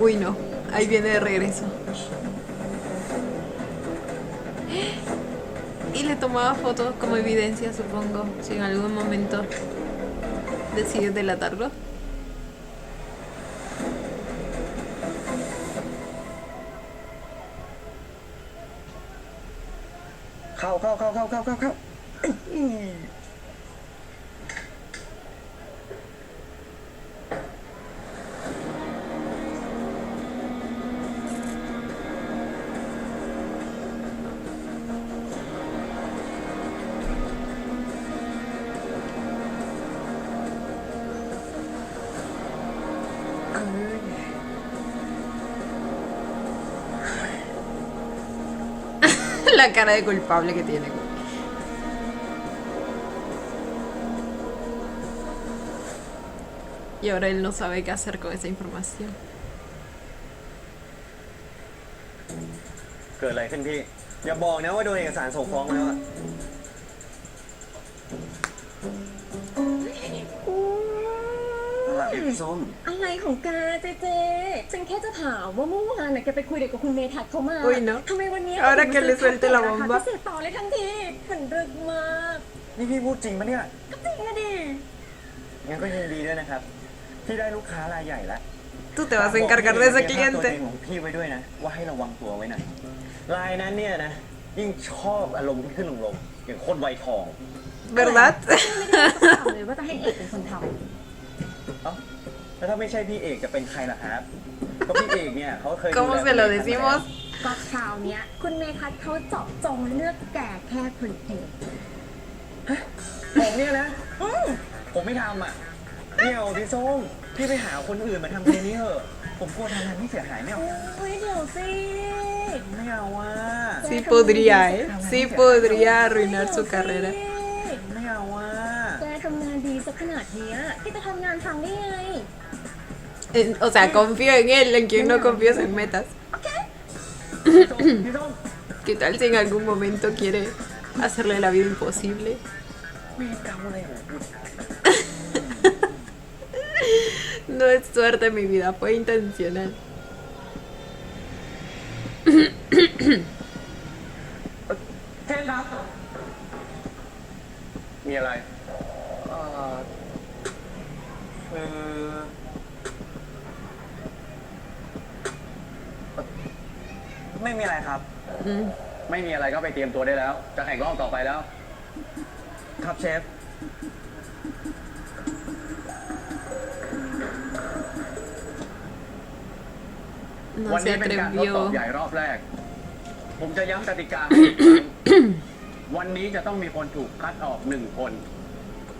Uy, no. Ahí viene de regreso. Y le tomaba fotos como evidencia, supongo, si en algún momento decide delatarlo.เข้า La cara de culpable que tiene. Y ahora él no sabe qué hacer con esa información. เกิดอะไรขึ้นพี่ อย่าบอกนะว่าโดนเอกสารส่งฟ้องแล้วอะอะไรส้ม อะไรของแกเจเจฉันแค่จะถามว่าเมื่อวานน่ะแกไปคุยเด็กกับคุณเมทัศน์เขามา Uy, no. ทำไมวันนี้ Ahora que le suelte la bomba. พิเศษต่อเลยทันทีมันรึกมาก นี่พี่พูดจริงปะเนี่ย ก็จริงนะดิ งั้นก็ยินดีด้วยนะครับ ที่ได้ลูกค้ารายใหญ่แล้ว Tú te vas a encargar de ese ตัวเอง cliente. ของพี่ไว้ด้วยนะ ว่าให้ระวังตัวไว้หน่อยรายนั้นเนี่ยนะ ยิ่งชอบอารมณ์ขึ้นลงๆอย่างคนวัยทอง ¿Verdad? ไม่ได้ถามเลยว่าจะให้เอกเป็นคนท เอ้าแล้วถ้าไม่ใช่พี่เอกจะเป็นใครล่ะครับก็พี่เอกเนี่ยเขาเคย ¿Cómo se lo decimos? ำก็คราวเนี้ยคุณเมทัศน์เขาเจาะจงเลือกแกแค่คนเดียว ผมเนี่ยนะผมไม่ทำอ่ะเนี่ยเอาพี่ส้มพี่ไปหาคนอื่นมาทำเพลงนี้เถอะผมกลัวทำงานไม่เสียหายไม่เอา เฮ้ยเดี๋ยวสิ ไม่เอาอ่ะ Sí podría, ¿eh? Sí podría arruinar su carrera. ไม่เอาอ่ะ แกทำงานดีสักขนาดเนี้ยที่จะทำงานฟังได้ไง O sea, confío en él, en quien no confías en metas. พี่ส้ม ¿Qué tal si en algún momento quiere hacerle la vida imposible? ไม่เกาเลยเหรอ No es suerte mi vida, fue intencional. เช่นครับ มีอะไรคือไม่มีอะไรครับ Mm. ไม่มีอะไรก็ไปเตรียมตัวได้แล้ว จะแข่งรอบต่อไปแล้ว ครับเชฟ No วัน se นี้เป็นการทดสอบ atrevió. ใหญ่รอบแรก ผมจะย้ำกติกาให้อีกครั้ง วันนี้จะต้องมีคนถูกคัดออกหนึ่งคน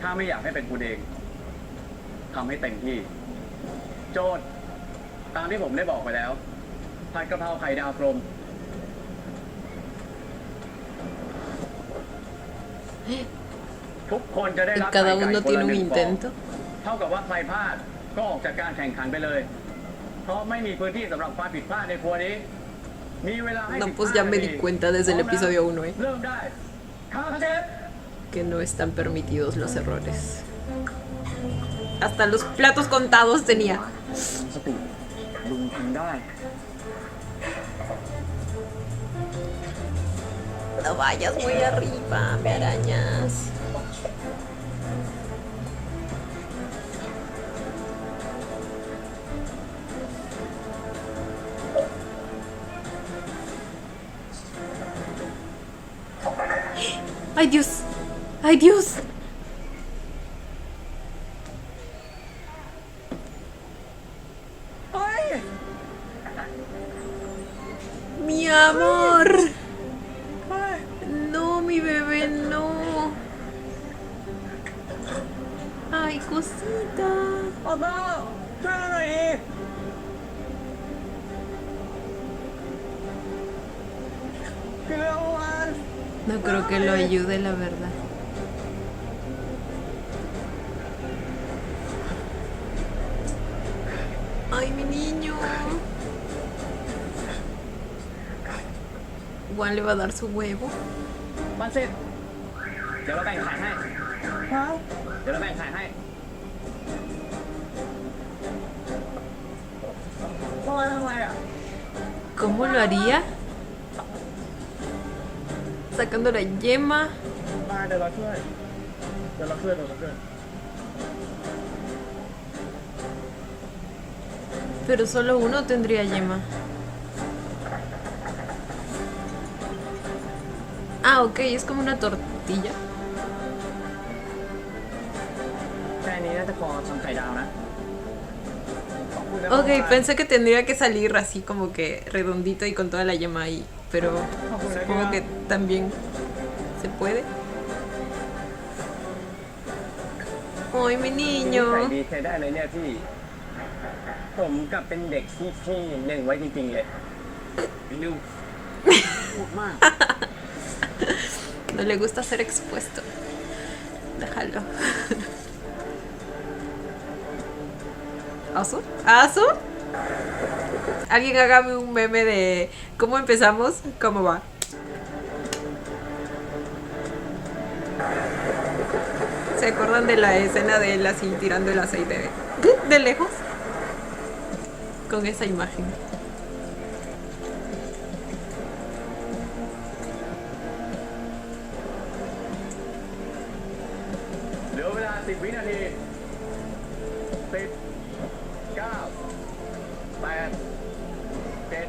ถ้าไม่อยากให้เป็นคุณเองทำให้เต็มที่ โจทย์ตามที่ผมได้บอกไปแล้วผัดกะเพราไข่ดาวกลม ทุกคนจะได้ Y รับ cada ไข่ไก่ uno คน tiene ละ un หนึ่งฟอง intento. เท่ากับว่าใครพลาดก็ออกจากการแข่งขันไปเลย เพราะไม่มีพื้นที่สำหรับความผิดพลาดในครัวนี้ มีเวลาให้ No, 15 pues ya me di นาที cuenta desde el episodio 1, ¿eh? เริ่มได้ครับเชฟ Que no están permitidos los errores. Hasta los platos contados tenía. สติลุงทำได้ No vayas muy arriba, me arañas. ¡Ay, Dios! ¡Ay, Dios! ¡Ay! ¡Mi amor! ¡Ay! No, mi bebé, no. Ay, cosita. ออโต้ช่วยเราหน่อยดิเกลือวัน No creo que lo ayude, la verdad. Ay, mi niño. Juan le va a dar su huevo. มันสิเดี๋ยวเราแบ่งขายให้ ฮะ เดี๋ยวเราแบ่งขายให้ ทำไมทำไมอ่ะ ¿Cómo lo haría? Sacando la yema. มาเดี๋ยวเราช่วย เดี๋ยวเราช่วยเดี๋ยวเราช่วย Pero solo uno tendría yema. Ah, ok, es como una tortilla. แค่นี้น่าจะพอทำไข่ดาวนะ Ok, pensé que tendría que salir así como que redondito y con toda la yema ahí. Pero supongo que también se puede. ¡Ay, mi ไข่ niño! ดีใช้ได้เลยเนี่ยพี่ ผมกลับเป็นเด็กที่พี่เล่งไว้จริงๆเลยพี่นิวพูดมาก No le gusta ser expuesto. Déjalo. ¿Asu? ¿Asu? Alguien hágame un meme de cómo empezamos, cómo va. ¿Se acuerdan de la escena de él así tirando el aceite de lejos? Con esa imagen. เหลือเวลา10 วินาที 10 9 8 7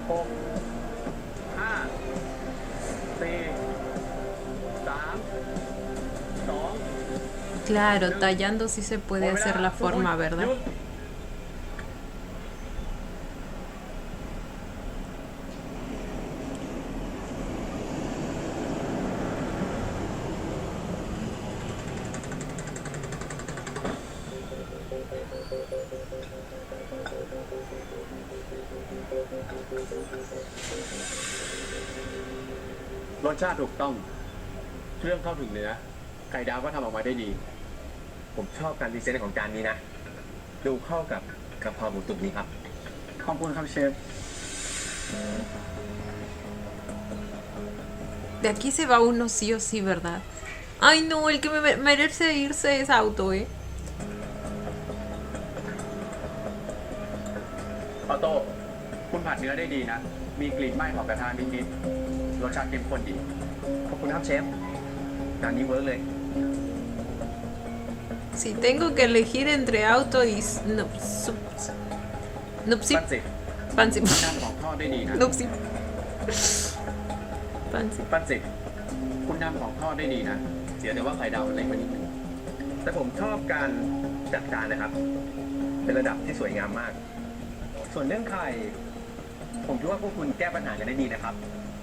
6 5 4 3 2 Claro, tallando sí se puede hacer la forma, ¿verdad?รสชาติถูกต้องเครื่องเข้าถึงเนื้อไข่ดาวก็ทำออกมาได้ดี ผมชอบการดีไซน์ของจานนี้นะ ดูเข้ากับกะเพราหมูตุ๋นนี้ครับ ขอบคุณครับเชฟ De aquí se va uno sí o sí, ¿verdad? Ay, no, el que me merece irse es auto, ¿eh? ออโต้คุณผัดเนื้อได้ดีนะ มีกลิ่นไหม้ของกระทะนิดๆรสชาติเข้มข้นดี ขอบคุณครับเชฟจานนี้เวิร์กเลย Si tengo que elegir entre auto y Nupsi. ปั้นสิ Pansip. ทำของทอดได้ดีนะ Nupsi. Pansip. ปั้นสิคุณทำของทอดได้ดีนะ เสียแต่ว่าไข่ดาวมันเล็กไปนิดนึง แต่ผมชอบการจัดจานนะครับ เป็นระดับที่สวยงามมาก ส่วนเรื่องไข่ ผมคิดว่าพวกคุณแก้ปัญหากันได้ดีนะครับ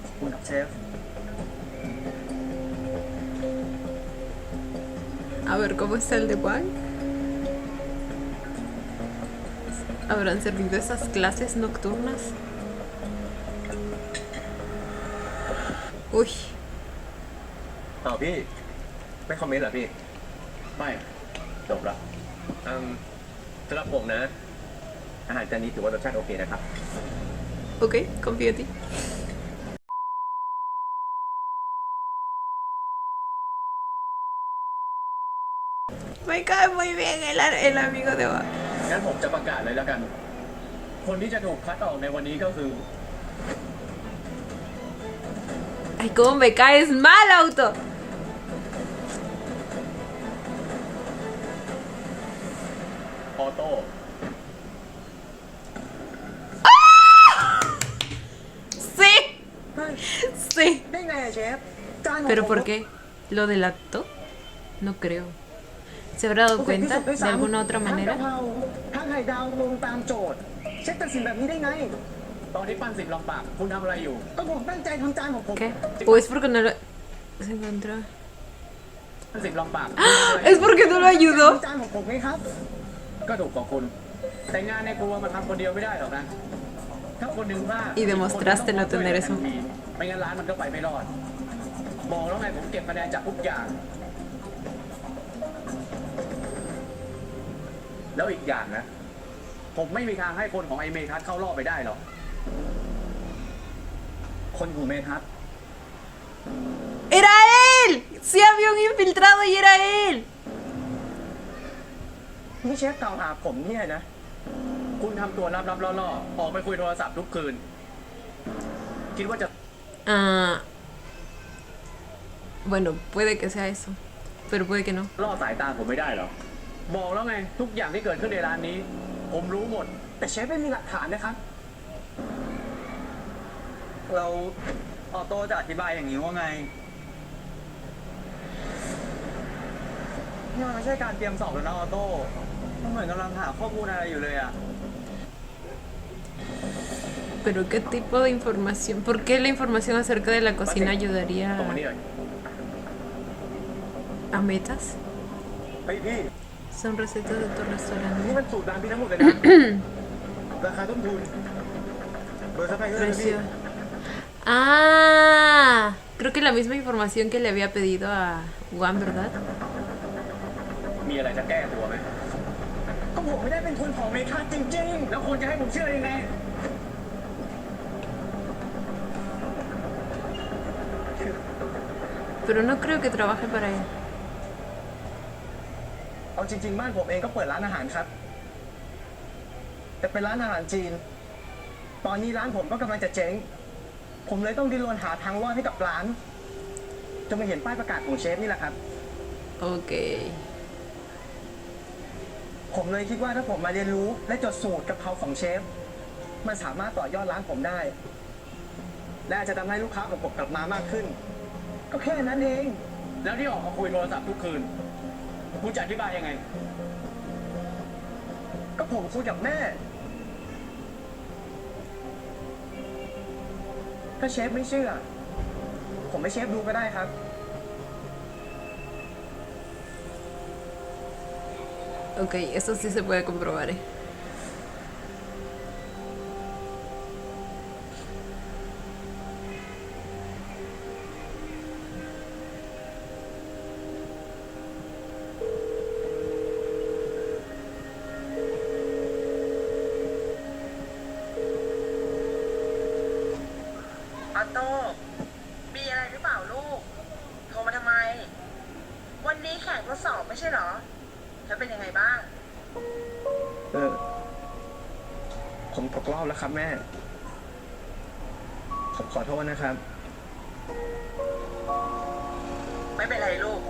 ขอบคุณครับเชฟ A ver, ¿cómo está el de Juan? ¿Habrán servido esas clases nocturnas? Uy. อ้าวพี่ ไม่คอมเมนต์เหรอพี่ ไม่จบละ สำหรับผมนะ อาหารจานนี้ถือว่ารสชาติโอเคนะครับ Ok, confío en ti. Me cae muy bien el amigo de Juan. งั้นผมจะประกาศเลยแล้วกัน คนที่จะถูกคัดออกในวันนี้ก็คือ Ay, cómo me caes mal, auto. ออโต้ Sí. Sí. ได้ ไงอะเชฟจานของ ¿Pero ผม por qué? ¿Lo delató? No creo. ¿Se habrá dado ผมเผ็ดที่ cuenta สุดด้วย de ซ้ำ alguna otra ทั้งกะ manera? เพราทั้งไข่ดาวรวมตามโจทย์เชฟตัดสินแบบนี้ได้ไง ตอนที่ปั้น10ลองปากคุณทำอะไรอยู่ ก็ผมตั้งใจทำจานของผม ¿Qué? ¿O es porque no lo... se encontró? ปั้น10ลองปาก ¿Es porque no lo ayudó? ทำจานของผมไงครับ ก็ถูกกว่าคุณ แต่งานในครัวมาทำคนเดียวไม่ได้หรอกนะ ถ้าคนหนึ่งพลาด Y demostraste no tener eso. ไม่งั้นร้านมันก็ไปไม่รอดบอกแล้วไงผมเก็บคะแนนจากทุกอย่าง แล้วอีกอย่างนะ ผมไม่มีทางให้คนของไอเมทัศน์เข้ารอบไปได้หรอก คนของเมทัศน์ ¡Era él! ¡Sí había un infiltrado y era él! นี่เชฟกล่าวหาผมเนี่ยนะ คุณทำตัวลับๆล่อๆออกไปคุยโทรศัพท์ทุกคืน คิดว่าจะ Ah... Bueno, puede que sea eso. Pero puede que no. ล่อสายตาผมไม่ได้หรอ บอกแล้วไง ทุกอย่างที่เกิดขึ้นในร้านนี้ ผมรู้หมด แต่เชฟไม่มีหลักฐานนะครับ เราออโต้จะอธิบายอย่างนี้ว่าไงนี่มันไม่ใช่การเตรียมสอบแล้วนะออโต้มันเหมือนกำลังหาข้อมูลอะไรอยู่เลยอะ ¿Pero qué tipo de información? ¿Por qué la información acerca de la cocina ตรง ayudaría นี้เลย a metas? เฮ้ยพี่ Son recetas de tu นี่ restaurante. มันสูตรร้านพี่ทั้งหมดเลยนะ ราคาต้นทุนเบอร์ซัพพลายเออร์นะพี่ Precio. Ah, creo que la misma información que le había pedido a Juan, ¿verdad? มีอะไรจะแก้ตัวไหม ก็ผมไม่ได้เป็นคนของเมทัศน์จริงๆ แล้วคุณจะให้ผมเชื่อยังไง Pero no creo que trabaje para él. เอาจริงๆบ้านผมเองก็เปิดร้านอาหารครับ แต่เป็นร้านอาหารจีน ตอนนี้ร้านผมก็กำลังจะเจ๊ง ผมเลยต้องดิ้นรนหาทางรอดให้กับร้านจนมาเห็นป้ายประกาศของเชฟนี่แหละครับ Ok. ผมเลยคิดว่าถ้าผมมาเรียนรู้และจดสูตรกะเพราของเชฟ มันสามารถต่อยอดร้านผมได้ และอาจจะทำให้ลูกค้าของผมกลับมามากขึ้น ก็แค่นั้นเอง แล้วที่ออกมาคุยโทรศัพท์ทุกคืนคุณจะอธิบายยังไง ก็ผมคุยกับแม่ ถ้าเชฟไม่เชื่อ ผมให้เชฟดูก็ได้ครับ Ok, eso sí se puede comprobar, ¿eh?ออโต้มีอะไรหรือเปล่าลูก โทรมาทำไม วันนี้แข่งทดสอบไม่ใช่เหรอเธอเป็นยังไงบ้าง ผมตกรอบแล้วครับแม่ ผมขอโทษนะครับ ไม่เป็นไรลูก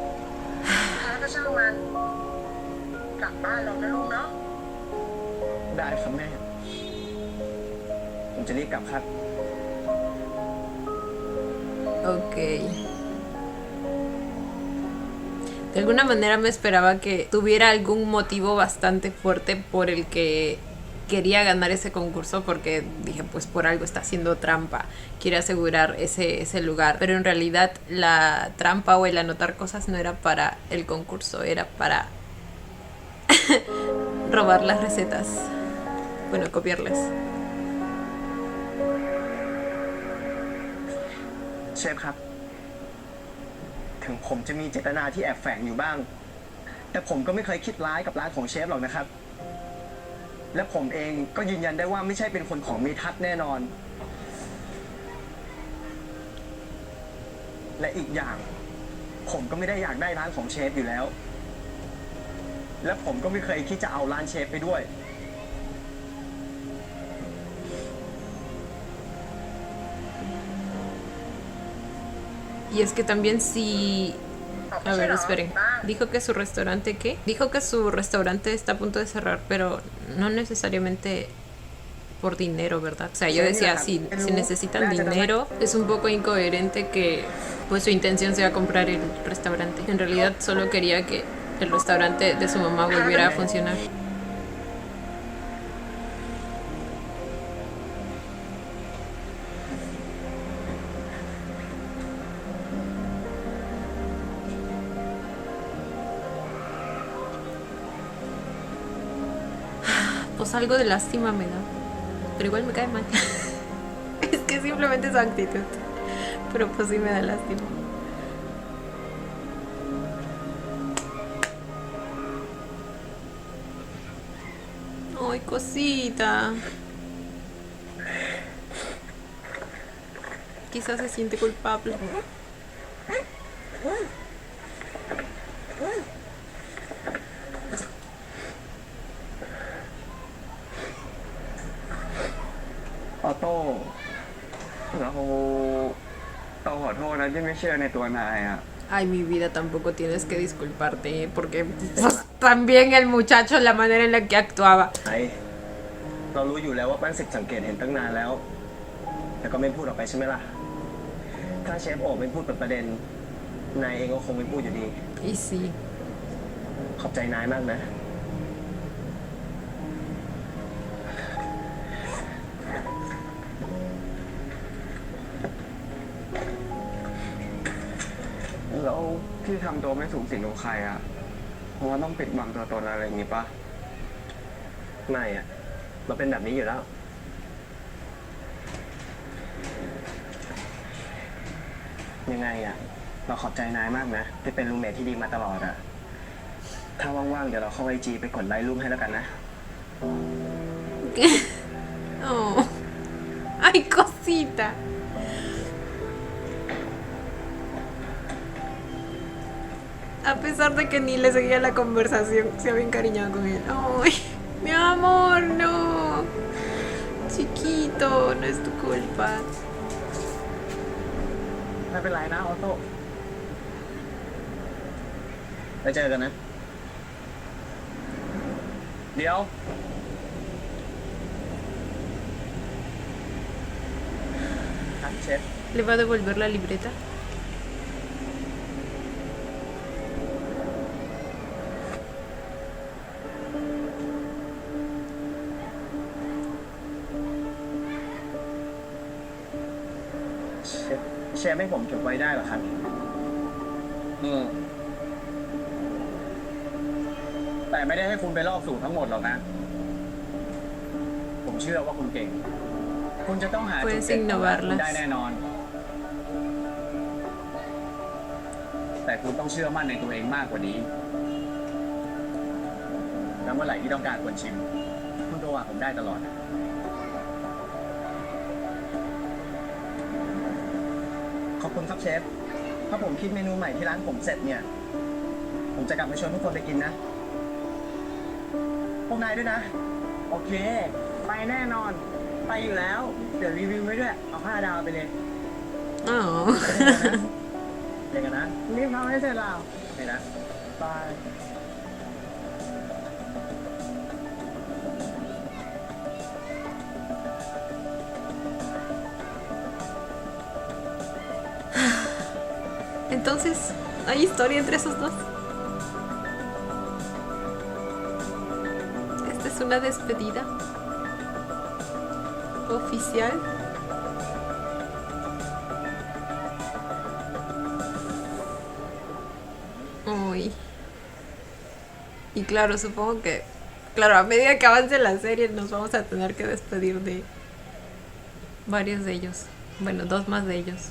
แพ้ก็ช่างมัน กลับบ้านเรานะลูกเนาะ ได้ครับแม่ ผมจะรีบกลับครับ Ok. De alguna manera me esperaba que tuviera algún motivo bastante fuerte por el que quería ganar ese concurso, porque dije, pues por algo está haciendo trampa, quiere asegurar ese lugar. Pero en realidad la trampa o el anotar cosas no era para el concurso, era para robar las recetas. Bueno, copiarlas. เชฟครับ ถึงผมจะมีเจตนาที่แอบแฝงอยู่บ้าง แต่ผมก็ไม่เคยคิดร้ายกับร้านของเชฟหรอกนะครับ และผมเองก็ยืนยันได้ว่าไม่ใช่เป็นคนของเมทัศน์แน่นอน และอีกอย่าง ผมก็ไม่ได้อยากได้ร้านของเชฟอยู่แล้ว และผมก็ไม่เคยคิดจะเอาร้านเชฟไปด้วย Y es que también si... A ver, esperen. Dijo que su restaurante, ¿qué? Dijo que su restaurante está a punto de cerrar, pero no necesariamente por dinero, ¿verdad? O sea, yo decía, si necesitan dinero, es un poco incoherente que pues su intención sea comprar el restaurante. En realidad solo quería que el restaurante de su mamá volviera a funcionar. Pues algo de lástima me da, pero igual me cae mal. Es que simplemente su actitud, pero pues sí me da lástima. Ay, cosita. Quizás se siente culpable.ออโต้เราขอโทษนะที่ไม่เชื่อในตัวนายอ่ะ Ay, mi vida, tampoco tienes que disculparte, ¿eh? Porque pues, también el muchacho, la manera en la que actuaba. ไอ้เรารู้อยู่แล้วว่าแป้งสิบสังเกตเห็นตั้งนานแล้ว แต่ก็ไม่พูดออกไปใช่ไหมล่ะ ถ้าเชฟโอ๋ไม่พูดเปิดประเด็น นายเองก็คงไม่พูดอยู่ดี Y sí. ขอบใจนายมากนะ แล้วที่ทำตัวไม่สูงสิงกับใครอ่ะ เพราะว่าต้องปิดบังตัวตนอะไรอย่างงี้ปะไม่อ่ะเราเป็นแบบนี้อยู่แล้ว ยังไงอ่ะ เราขอบใจนายมากนะ ที่เป็นรูมเมทที่ดีมาตลอดอ่ะ ถ้าว่างๆ เดี๋ยวเราเข้าไอจีไปกดไลค์รูปให้แล้วกันนะ Oh. Ay, cosita. A pesar de que ni le seguía la conversación, se había encariñado con él. Ay, mi amor, no. Chiquito, no es tu culpa. ไม่เป็นไรนะออโต้ ไปเจอกันนะ เดี๋ยว ครับเชฟ ¿Le va a devolver la libreta? เชฟให้ผมเก็บไว้ได้เหรอครับ แต่ไม่ได้ให้คุณไปลอกสูตรทั้งหมดหรอกนะ ผมเชื่อว่าคุณเก่ง คุณจะต้องหาจุด Puedes เด่นของร้านคุณ innovarlas. ได้แน่นอน แต่คุณต้องเชื่อมั่นในตัวเองมากกว่านี้ แล้วเมื่อไหร่ที่ต้องการคนชิม คุณโทรหาผมได้ตลอด ขอบคุณครับเชฟ ถ้าผมคิดเมนูใหม่ที่ร้านผมเสร็จเนี่ย ผมจะกลับมาชวนทุกคนไปกินนะ พวกนายด้วยนะ โอเค ไปแน่นอน ไปอยู่แล้ว เดี๋ยวรีวิวไว้ด้วย เอา5 ดาวไปเลย Oh. เจอกันนะ รีบทำให้เสร็จแล้ว โอเคนะ บาย Entonces, ¿hay historia entre esos dos? Esta es una despedida oficial. Uy. Y claro, supongo que, claro, a medida que avance la serie nos vamos a tener que despedir de varios de ellos. Bueno, 2 más de ellos.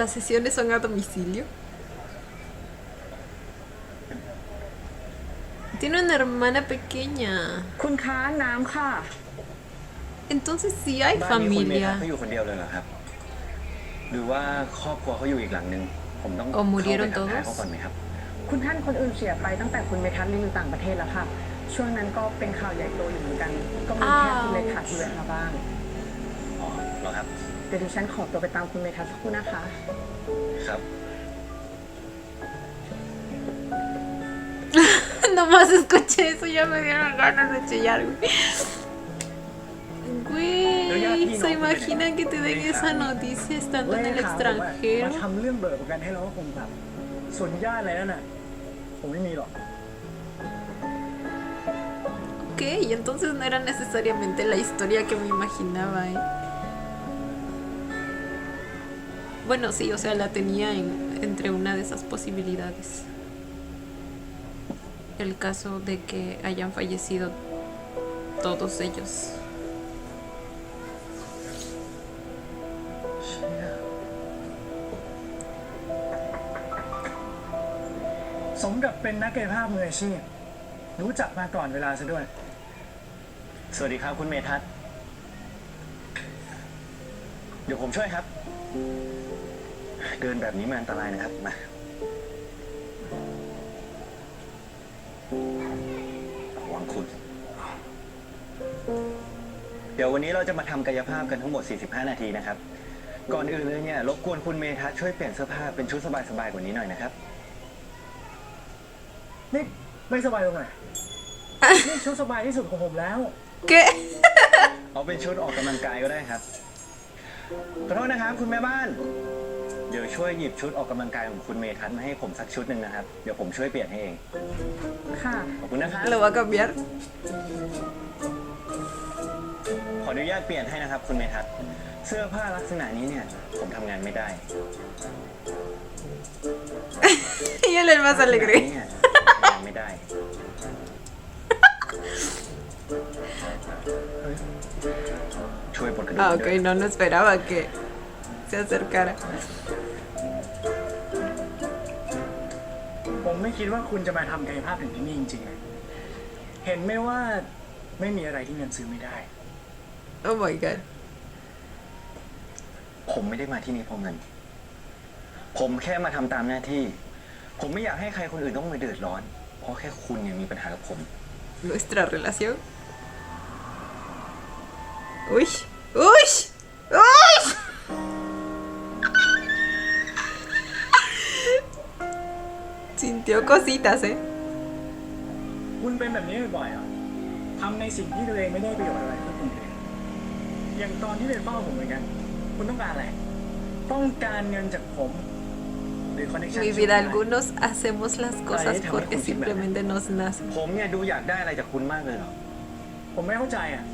Las sesiones son a domicilio. Tiene una hermana pequeña. คุณค้าน้ำค่ะ Entonces sí hay บ้านนี้คุณเมธา familia. เขาอยู่คนเดียวเลยเหรอครับ หรือว่าครอบครัวเขาอยู่อีกหลังหนึ่ง ผมต้อง โอ้ เข้า murieron ไปทักทาย todos เขาก่อนไหมครับ คุณท่านคนอื่นเสียไปตั้งแต่คุณเมทัศน์เรียนอยู่ต่างประเทศแล้วค่ะ ช่วงนั้นก็เป็นข่าวใหญ่โตอยู่เหมือนกัน ก็มีแค่คุณเลขาที่แวะมาบ้าง อ๋อเหรอครับ เดี๋ยวดิฉันขอตัวไปตามคุณเมทัศน์สักครู่นะคะ ครับ Nomás escuché eso, ya me dieron ganas de chillar, güey. Güey, ¿se imaginan que te den esa noticia estando en el มา extranjero?ทำเรื่องเบิกประกันให้เราก็คงทำส่วนญาติอะไรนั่นน่ะผมไม่มีหรอก Ok, entonces no era necesariamente la historia que me imaginaba, ¿eh? Bueno, sí, o sea, la tenía entre una de esas posibilidades. El caso de que hayan fallecido todos ellos. สมกับเป็นนักกายภาพมืออาชีพรู้จักมาก่อนเวลาซะด้วย สวัสดีครับคุณเมทัศน์เดี๋ยวผมช่วยครับ เดินแบบนี้มันอันตรายนะครับมาระวังคุณ เดี๋ยววันนี้เราจะมาทำกายภาพกันทั้งหมด 45 นาทีนะครับ ก่อนอื่นเลยเนี่ยรบกวนคุณเมทัศน์ช่วยเปลี่ยนเสื้อผ้าเป็นชุดสบายๆกว่านี้หน่อยนะครับ นี่ไม่สบายตรงไหน นี่ชุดสบายที่สุดของผมแล้ว ¿Qué? เอาเป็นชุดออกกำลังกายก็ได้ครับขอโทษนะครับคุณแม่บ้าน เดี๋ยวช่วยหยิบชุดออกกำลังกายของคุณเมทัศน์มาให้ผมสักชุดหนึ่งนะครับ เดี๋ยวผมช่วยเปลี่ยนให้เอง ค่ะ ขอบคุณนะครับ ¿Lo va a cambiar? ขออนุญาตเปลี่ยนให้นะครับคุณเมทัศน์เสื้อผ้าลักษณะนี้เนี่ยผมทำงานไม่ได้ Y él es el más alegre. เนี่ยทำงานไม่ได้ช่วยปลดกระดุม Ah, ด้วย ok, no esperaba que se acercara. ผมไม่คิดว่าคุณจะมาทำกายภาพถึงที่นี่จริงๆเลยเห็นไหมว่าไม่มีอะไรที่เงินซื้อไม่ได้ Oh my god. ผมไม่ได้มาที่นี่เพราะเงิน ผมแค่มาทำตามหน้าที่ ผมไม่อยากให้ใครคนอื่นต้องมาเดือดร้อน เพราะแค่คุณเนี่ยมีปัญหากับผม Nuestra relación. Uy, uy, uy. Sintió cositas, ¿eh? คุณเป็นแบบนี้บ่อยๆอ่ะทำในสิ่งที่ตัวเองไม่ได้ประโยชน์อะไรเพื่อคนอื่นอย่างตอนที่เป็นเป้าผมเหมือนกัน คุณต้องการอะไร ต้องการเงินจากผมหรือคอนเนคชั่น Mi vida, algunos hacemos las cosas porque simplemente nos nace. ผมเนี่ยดูอยากได้อะไรจากคุณมากเลยเหรอ ผมไม่เข้าใจอ่ะ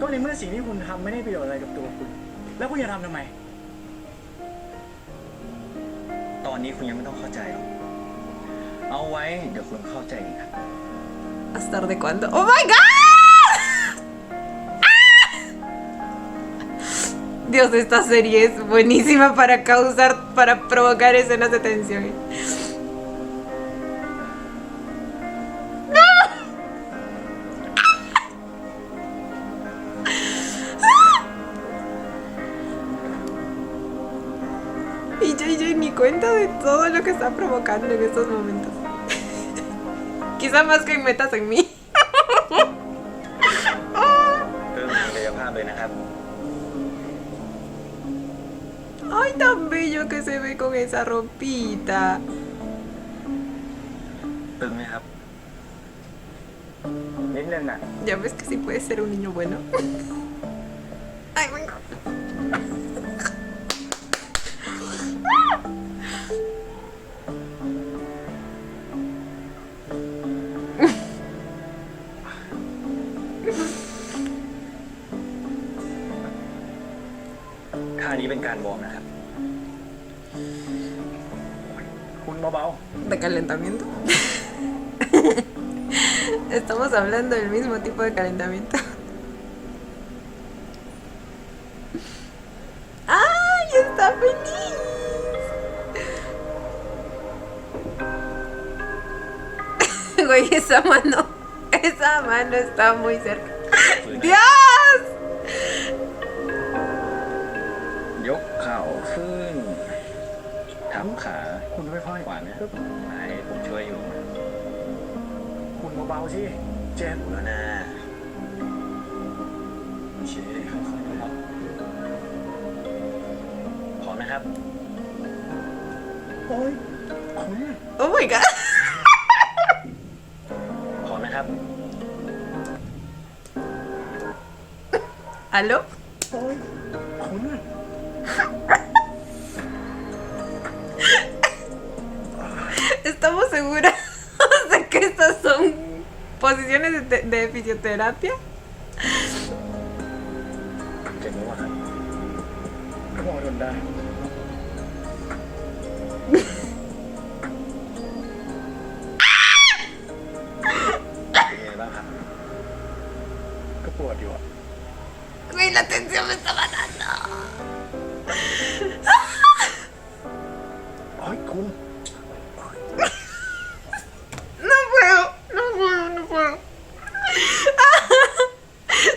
ก็ในเมื่อสิ่งที่คุณทำไม่ได้ประโยชน์อะไรกับตัวคุณ แล้วคุณจะทำทำไม ตอนนี้คุณยังไม่ต้องเข้าใจหรอก เอาไว้เดี๋ยวคุณเข้าใจเองครับ ¿Hasta de cuándo? ¡Oh my god! Dios, esta serie es buenísima para provocar escenas de tensión. Y JJ ni cuenta de todo lo que está provocando en estos momentos. Quizá más que metas en mí. เริ่มทำกายภาพเลยนะครับ Ay, tan bello que se ve con esa ropita. ตึงไหมครับ นิดนึงอ่ะ Ya ves que sí puede ser un niño bueno. Ay, venga.ท่านี้เป็นการวอร์มนะครับ คุณเบา De calentamiento. Estamos hablando del mismo tipo de calentamiento. ¡Ay, está feliz! Güey, esa mano está muy cerca. ¡Dios! ยกเข่าขึ้นทับขา ๆ คุณค่อย ขวานะให้ผมช่วยอยู่ ๆ คุณเบาๆสิ เจ็บ แล้วนะโอเคค่อยๆนะครับพร้อมนะครับ โอ้ยคุณ Oh my god. ¿Aló? คุณ ¿Estamos seguras de que estas son posiciones de fisioterapia? เจ็บไหมวะครับก็พอทนได้ เป็นไงบ้างครับ ก็ปวดอยู่อะ Güey, la tensión me está matando. เฮ้ยคุณ No puedo, no puedo, no puedo.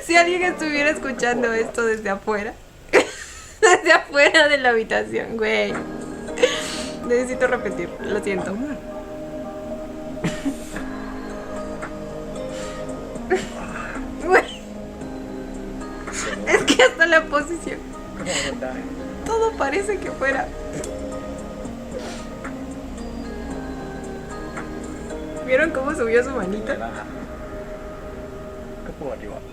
Si alguien estuviera escuchando esto desde afuera, desde afuera de la habitación, güey. Necesito repetir, lo siento. Güey, es que hasta la posición, ก็พอทนได้ todo parece que fuera. ¿Vieron cómo subió su เป็นไง manita? บ้างครับ ก็ปวดอยู่อะ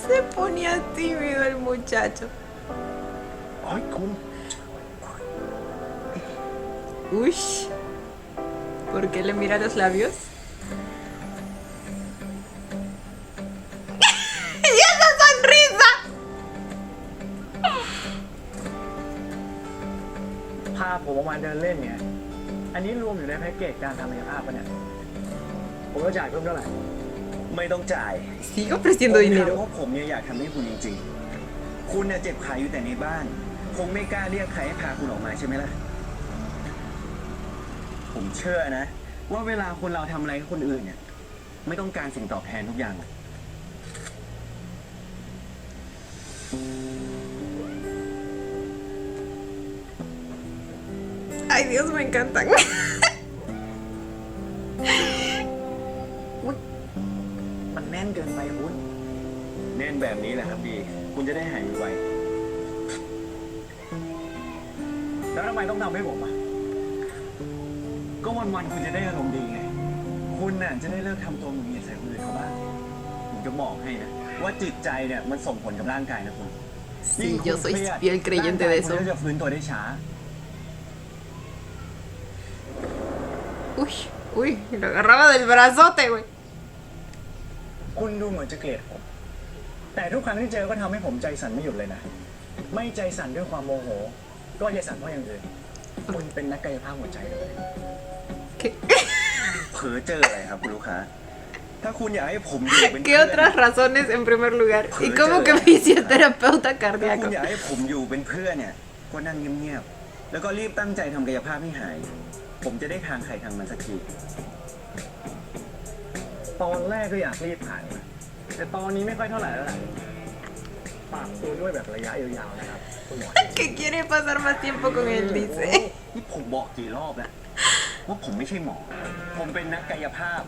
Se ponía tímido el muchacho. เฮ้ยคุณ Uy. ¿Por qué le mira los labios? ¡Y esa sonrisa! พาผมออกมาเดินเล่นเนี่ย อันนี้รวมอยู่ในแพ็กเกจการทำกายภาพปะเนี่ย ผมต้องจ่ายเพิ่มเท่าไหร่ ไม่ต้องจ่าย Sigo ofreciendo ผมทำ dinero. เพราะผมเนี่ยอยากทำให้คุณจริงๆ คุณเนี่ยเจ็บขาอยู่แต่ในบ้าน คงไม่กล้าเรียกใครให้พาคุณออกมาใช่ไหมล่ะ ผมเชื่อนะ ว่าเวลาคนเราทำอะไรให้คนอื่นเนี่ย ไม่ต้องการสิ่งตอบแทนทุกอย่าง Ay, Dios, me encantan. มันแน่นเกินไปคุณแน่นแบบนี้แหละครับดี คุณจะได้หายไว แล้วทำไมต้องทำให้ผมอะ ๆก็วันๆคุณจะได้อารมณ์ดีไง คุณน่ะจะได้เลิกทำตัวหงุดหงิดใส่คนอื่นเขาบ้าง ผมจะบอกให้นะ ว่าจิตใจเนี่ยมันส่งผลกับร่างกายนะคุณ Sí, yo soy fiel creyente de ร่างกาย eso. คุณก็จะฟื้นตัวได้ช้า Uy, uy, lo agarraba del brazote, güey. คุณดูเหมือนจะเกลียดผม แต่ทุกครั้งที่เจอก็ทำให้ผมใจสั่นไม่หยุดเลยนะ ไม่ใจสั่นด้วยความโมโห ก็ใจสั่นเพราะอย่างอื่น คุณเป็นนักกายภาพหัวใจเลย ¿Qué, เผลอเจออะไรครับคุณลูกค้า ถ้าคุณอยากให้ผมอยู่เป็น qué otras razones en primer lugar? Y como que fisioterapeuta ถ้าคุณ cardíaco. อยากให้ผมอยู่เป็นเพื่อนเนี่ย ก็นั่งเงียบๆ แล้วก็รีบตั้งใจทำกายภาพให้หาย ผมจะได้ทางใครทางมันสักที ตอนแรกก็อยากรีบผ่านนะแต่ตอนนี้ไม่ค่อยเท่าไหร่แล้วแหละฝากตัวด้วยแบบระยะยาวๆนะครับ คุณหมอ Que quiere pasar más tiempo con él, dice. นี่ผมบอกกี่รอบแล้วว่าผมไม่ใช่หมอ ผมเป็นนักกายภาพ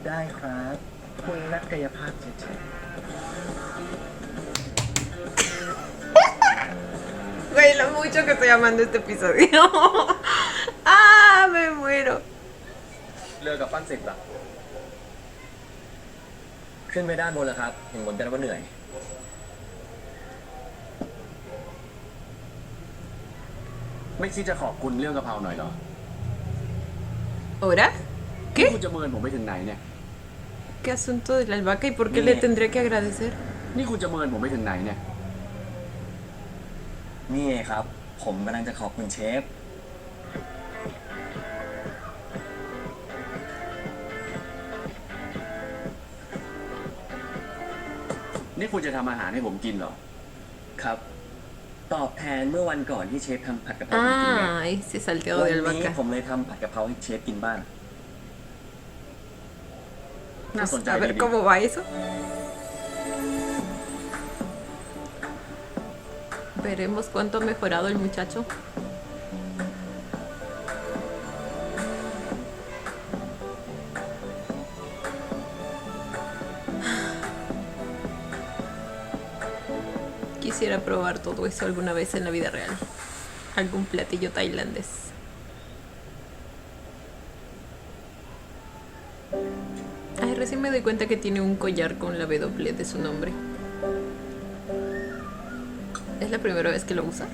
ได้ครับ คุณนักกายภาพเฉย Güey, lo mucho que estoy amando este episodio. Ah, me muero. เรือกับปั้นสิบล่ะ ขึ้นไปด้านบนแล้วครับ เห็นบนกันว่าเหนื่อย ไม่คิดจะขอบคุณเรื่องกะเพราหน่อยเหรอ ¿Ahora? นี่ ¿Qué? คุณจะเมินผมไปถึงไหนเนี่ย ¿Qué asunto de la albahaca y por qué le tendría que agradecer? นี่คุณจะเมินผมไปถึงไหนเนี่ย นี่ไงครับ ผมกำลังจะขอบคุณเชฟ นี่คุณจะทำอาหารให้ผมกินเหรอ ครับ ตอบแทนเมื่อวันก่อนที่เชฟทำผัดกะเพราให้กินไง Ah, ese salteado วัน de นี้ albahaca. ผมเลยทำผัดกะเพราให้เชฟกินบ้าง น่าสนใจ A ดี ver cómo va eso. Veremos cuánto ha mejorado el muchacho. Quisiera probar todo eso alguna vez en la vida real. Algún platillo tailandés. Ay, Recién me doy cuenta que tiene un collar con la W de su nombre. ¿Es la primera vez que lo usa?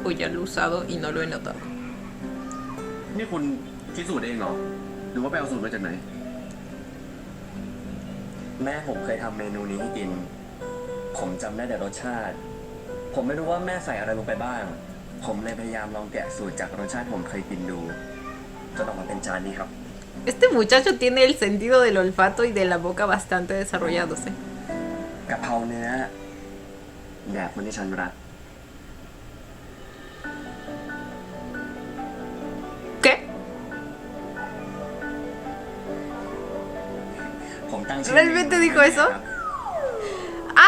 O ya lo he usado y no lo he notado. นี่คุณคิดสูตรเองเหรอ หรือว่าไปเอาสูตรมาจากไหน แม่ผมเคยทำเมนูนี้ให้กิน ผมจำได้แต่รสชาติ ผมไม่รู้ว่าแม่ใส่อะไรลงไปบ้าง ผมเลยพยายามลองแกะสูตรจากรสชาติที่ผมเคยกินดูจนออกมาเป็นจานนี้ครับ Este muchacho tiene el sentido del olfato y de la boca bastante desarrollados, ¿eh? กะเพราเนื้อแบบคนที่ฉันรัก ¿Qué? ผมตั้งชื่อ ¿Realmente dijo eso?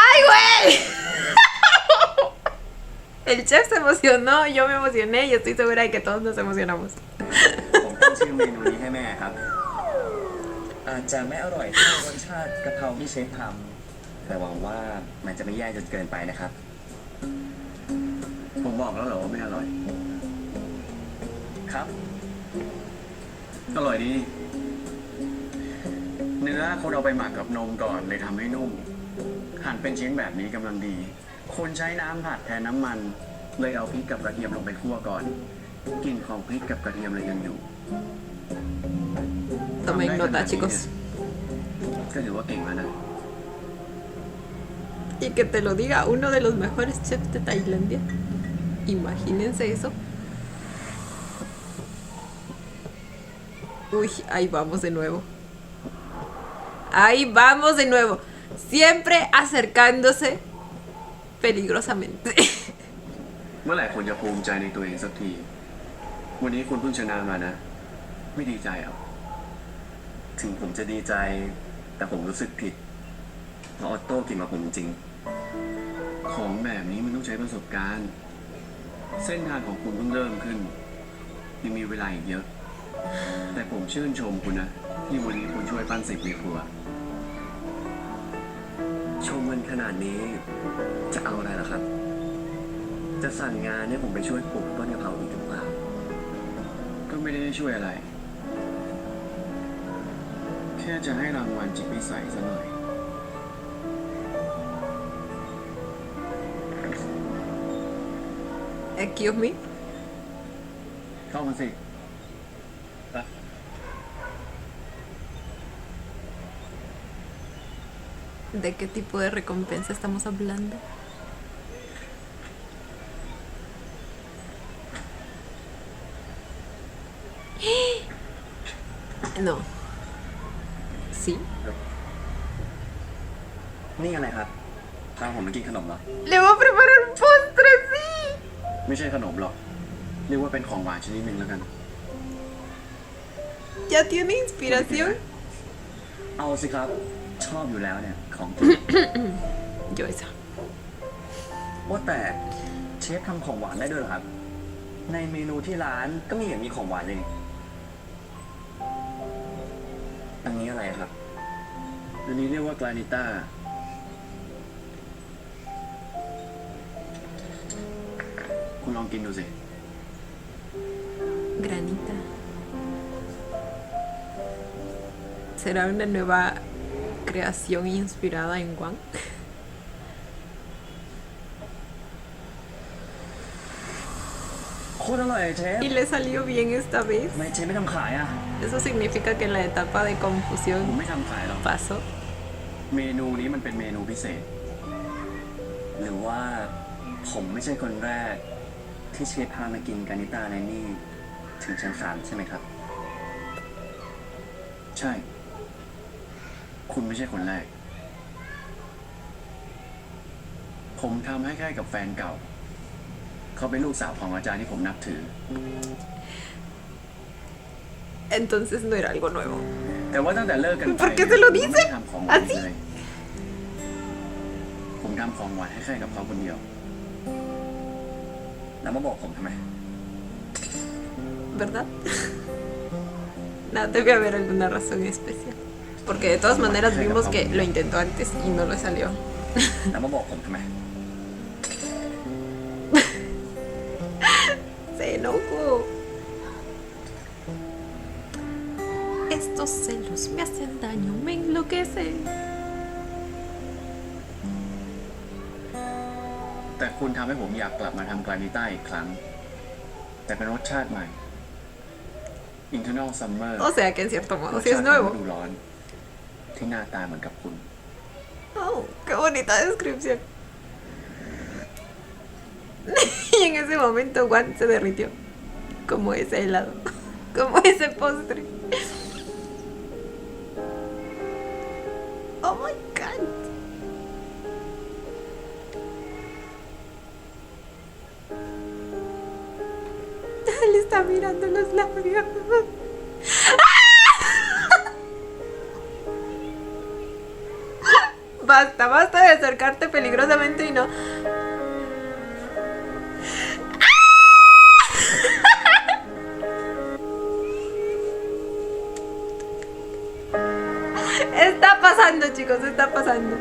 ¡Ay, güey! El chef se emocionó, yo me emocioné y estoy segura de que todos nos emocionamos. ผมตั้งชื่อเมนูนี้ให้แม่ครับ อาจจะไม่อร่อยเท่ารสชาติกะเพราที่เชฟทำแต่หวังว่ามันจะไม่แย่จนเกินไปนะครับ ผมบอกแล้วเหรอว่าไม่อร่อย ครับ อร่อยดี เนื้อคุณเอาไปหมักกับนมก่อนเลยทำให้นุ่ม หั่นเป็นชิ้นแบบนี้กำลังดี คุณใช้น้ำผัดแทนน้ำมัน เลยเอาพริกกับกระเทียมลงไปคั่วก่อน กลิ่นของพริกกับกระเทียมเลยยังอยู่ Tomen nota, chicos. ก็ถือว่าเก่งแล้วนะ Y que te lo diga uno de los mejores chefs de Tailandia. Imagínense eso. Uy, ahí vamos de nuevo. Ahí vamos de nuevo. Siempre acercándose peligrosamente. เมื่อไหร่คุณจะภูมิใจในตัวเองสักที วันนี้คุณเพิ่งชนะมานะ ไม่ดีใจเหรอ ถึงผมจะดีใจ แต่ผมรู้สึกผิดเพราะออโต้กินมาผมจริง ของแบบนี้มันต้องใช้ประสบการณ์ เส้นทางของคุณเพิ่งเริ่มขึ้น ยังมีเวลาอีกเยอะ แต่ผมชื่นชมคุณนะ ที่วันนี้คุณช่วยปั้นสิบในครัว ชมมันขนาดนี้จะเอาอะไรล่ะครับ จะสั่งงานเนี่ยผมไปช่วยปลูกต้นกะเพราอีกหรือเปล่า ก็ไม่ได้ช่วยอะไร แค่จะให้รางวัลจิตวิสัยซะหน่อย Excuse me. เข้ามาสิ ¿De qué tipo de recompensa estamos hablando? No. ¿Sí? นี่อะไรครับพาผมมากินขนมเหรอ Le voy a preparar un postre, sí. ไม่ใช่ขนมหรอก เรียกว่าเป็นของหวานชนิดหนึ่งแล้วกัน ¿Ya tiene inspiración? เอาสิครับ ชอบอยู่แล้วเนี่ย ของกิน Yo esa. ว่าแต่เชฟทำของหวานได้ด้วยเหรอครับ ในเมนูที่ร้านก็ไม่เห็นมีของหวานเลยนี่อันนี้อะไรครับ อันนี้เรียกว่ากลานิต้า คุณลองกินดูสิ Granita. ¿Será una nueva creación inspirada en Wang? โคตรอร่อยเลยเชฟ Y le salió bien esta vez. ทำไมเชฟไม่ทำขายอ่ะ Eso significa que la etapa de ผม confusión ไม่ทำขายหรอก pasó. เมนูนี้มันเป็นเมนูพิเศษ หรือว่าผมไม่ใช่คนแรก ที่เชฟพามากินกานิต้าในนี่ถึงชั้น3ใช่ไหมครับ ใช่ คุณไม่ใช่คนแรก ผมทำให้แค่กับแฟนเก่า เขาเป็นลูกสาวของอาจารย์ที่ผมนับถือ Entonces no era algo nuevo. แต่ว่าตั้งแต่เลิกกันไป ¿Por qué se lo ผม dice? ไม่ได้ทำของหวาน ¿Así? เลย ผมทำของหวานให้แค่กับเขาคนเดียว แล้วมาบอกผมทำไม ¿Verdad? No, debe haber alguna razón especial. Porque de todas maneras vimos que lo intentó antes y no le salió. แล้วมาบอกผมทำไม Se enojó. Esto estos celos me hacen daño, me enloquecen. แต่คุณทำให้ผมอยากกลับมาทำกรานิต้าอีกครั้ง แต่เป็นรสชาติใหม่ Internal Summer O sea que en cierto ร modo ส sí ชา es ติของฤ nuevo. ดูร้อน ที่หน้าตาเหมือนกับคุณ Oh, qué bonita descripción. Y en ese momento Juan se derritió. Como ese helado. Como ese postre. Oh my god. Le está mirando los labios. Basta, basta de acercarte peligrosamente y no. Está pasando, chicos, está pasando.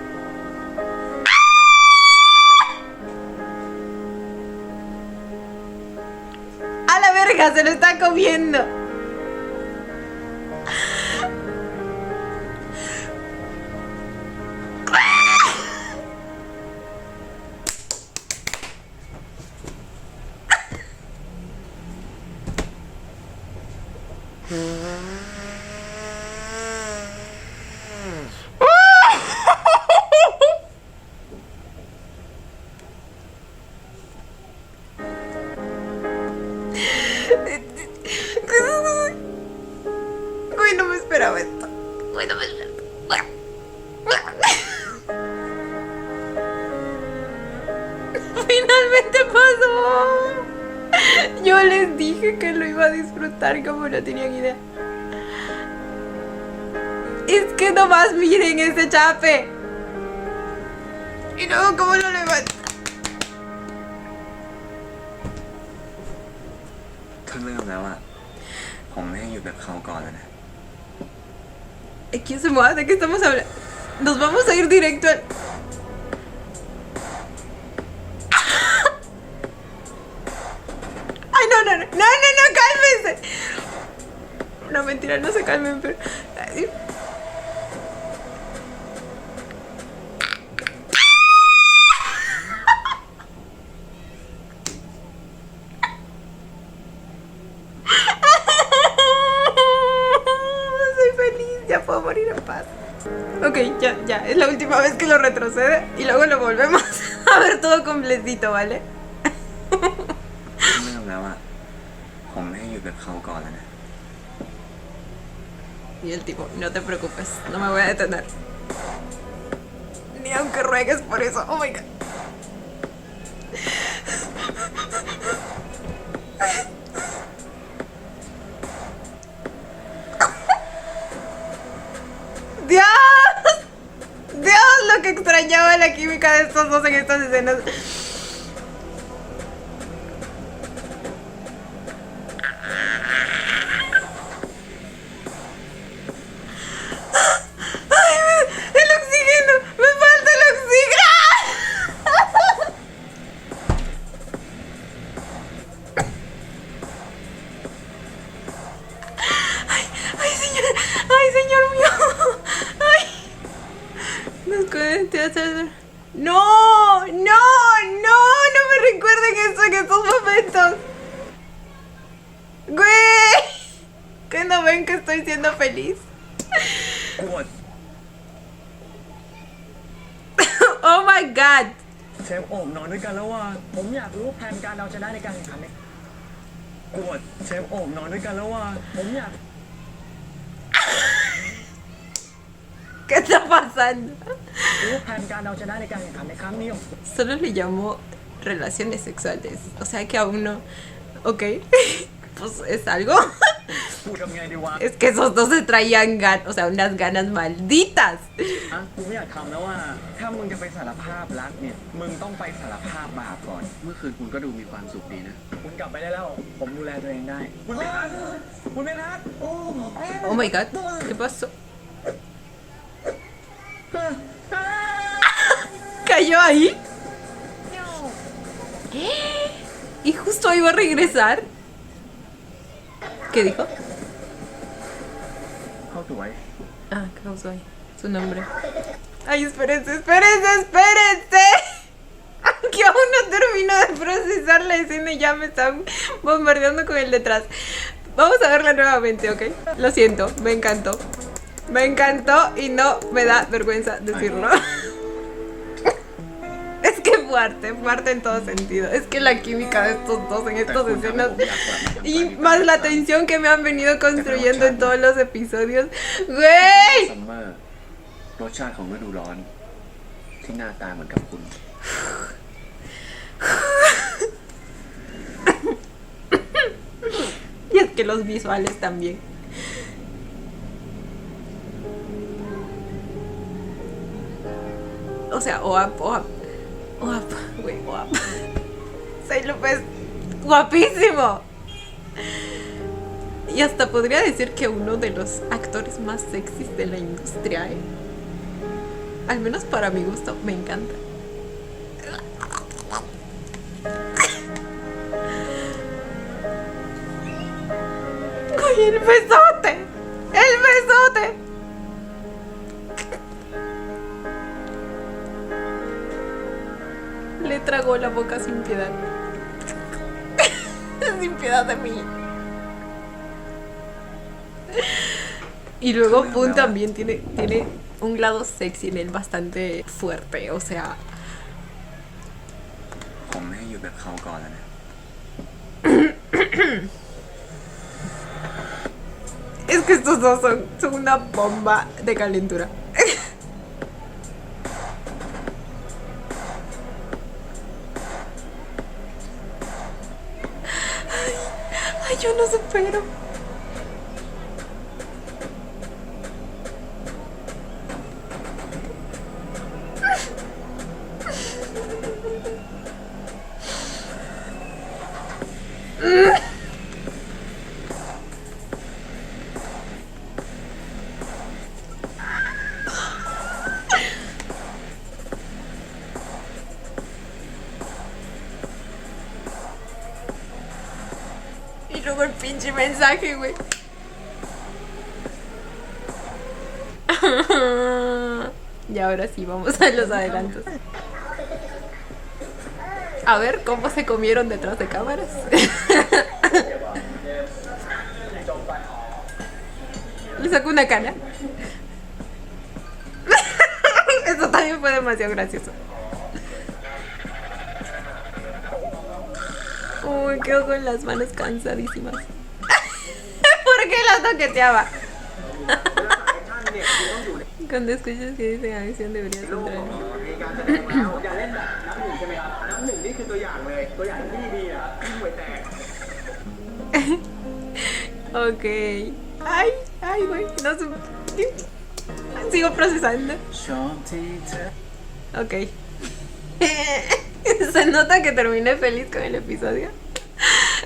A la verga, se lo está comiendo. Uy, no me esperaba esto. Uy, no me esperaba. Finalmente pasó. Yo les dije que lo iba a disfrutar como no tenían idea. Es que nomás miren ese chape. Y luego cómo lo levanta. ถ้าเริ่มแล้วอะผมไม่ให้อยู่แบบเขาก่อนแล้วนะ ¿Quién se mueve? ¿De qué estamos hablando? Nos vamos a ir directo al... ¡Ay, no, no, no! ¡No, no, no! ¡Cálmense! No, mentira, no se calmen, pero... Ay. Soy feliz, ya puedo morir en paz. Ok, ya, es la última vez que lo retrocede y luego lo volvemos a ver todo completito, ¿vale? ถ้าเริ่มแล้วอะผมไม่ให้อยู่แบบเขาก่อนแล้วนะ Y el tipo, no te preocupes, no me voy a detener. Ni aunque ruegues por eso, oh my god. ¡Dios! ¡Dios! Lo que extrañaba la química de estos dos en estas escenas. ¡Ay! ¡El oxígeno! ¡Me falta el oxígeno! ¡Ay! ¡Ay, señor! ¡Ay, señor mío! ¡Ay! Nos cuente hacer... ¡No! ¡No! ¡No! ¡No me recuerden eso en estos momentos! ¡Güey! ¿Que no ven que estoy siendo feliz? ปวด Oh my god. เชฟโอบนอนด้วยกันแล้วว่า ผมอยากรู้แผนการเอาชนะในการแข่งขันเนี่ยปวดเชฟโอบนอนด้วยกันแล้วว่า ผมอยาก ¿Qué está pasando? รู้แผนการเอาชนะในการแข่งขันในครั้งนี้ Solo le llamó relaciones sexuales. O sea que aún no. Ok. Pues es algo. กูทำไงดีวะ Es que esos dos se traían ganas. O sea, unas ganas malditas. อ่ะกูไม่อยากทำแล้วว่า ถ้ามึงจะไปสารภาพรักเนี่ย มึงต้องไปสารภาพบาปก่อน เมื่อคืนคุณก็ดูมีความสุขดีนะ คุณกลับไปได้แล้ว ผมดูแลตัวเองได้ คุณเมทัศน์คุณเมทัศน์โอ้ Oh my god. ¿Qué pasó? ¿Cayó ahí? Y justo iba a regresar. ¿Qué dijo? เขา สวย Ah, Kaosuai, su nombre. Ay, espérense. Que aún no termino de procesar la escena y ya me están bombardeando con el detrás. Vamos a verla nuevamente, ¿ok? Lo siento, me encantó. Me encantó y no me da vergüenza decirlo. Es que fuerte en todo sentido. Es que la química de estos dos en estas escenas y más la tensión que me han venido construyendo en todos los episodios. ¡Güey! ซัมเมอร์รสชาติของฤดูร้อน ที่หน้าตาเหมือนกับคุณ Y es que los visuales también. O sea, OAP, güey, OAP. Sai López, guapísimo. Y hasta podría decir que uno de los actores más sexys de la industria, ¿eh? Al menos para mi gusto, me encanta. ¡Ay, el besote! ¡El besote! Le tragó la boca sin piedad. Sin piedad de mí. Y luego Pun también tiene un lado sexy en él bastante fuerte, o sea... ผมไม่ให้อยู่แบบเขาก่อนแล้วนะ Es que estos dos son una bomba de calentura. Ay, yo no supero. Y luego el pinche mensaje, güey. Y ahora sí, vamos a los adelantos. A ver cómo se comieron detrás de cámaras. Le saco una cana. Eso también fue demasiado gracioso. Uy, quedo con las manos cansadísimas. ¿Por qué las toqueteaba? Cuando escuchas que dicen adicción deberías entrar. มีการแสดงแล้วอย่าเล่นแบบน้ำหนึ่งใช่ไหมครับน้ำหนึ่งนี่คือตัวอย่างเลยตัวอย่างที่ดีอ่ะห่วยแตก Ok. Ay, güey. No sé. Sigo procesando. Ok. Se nota que terminé feliz con el episodio.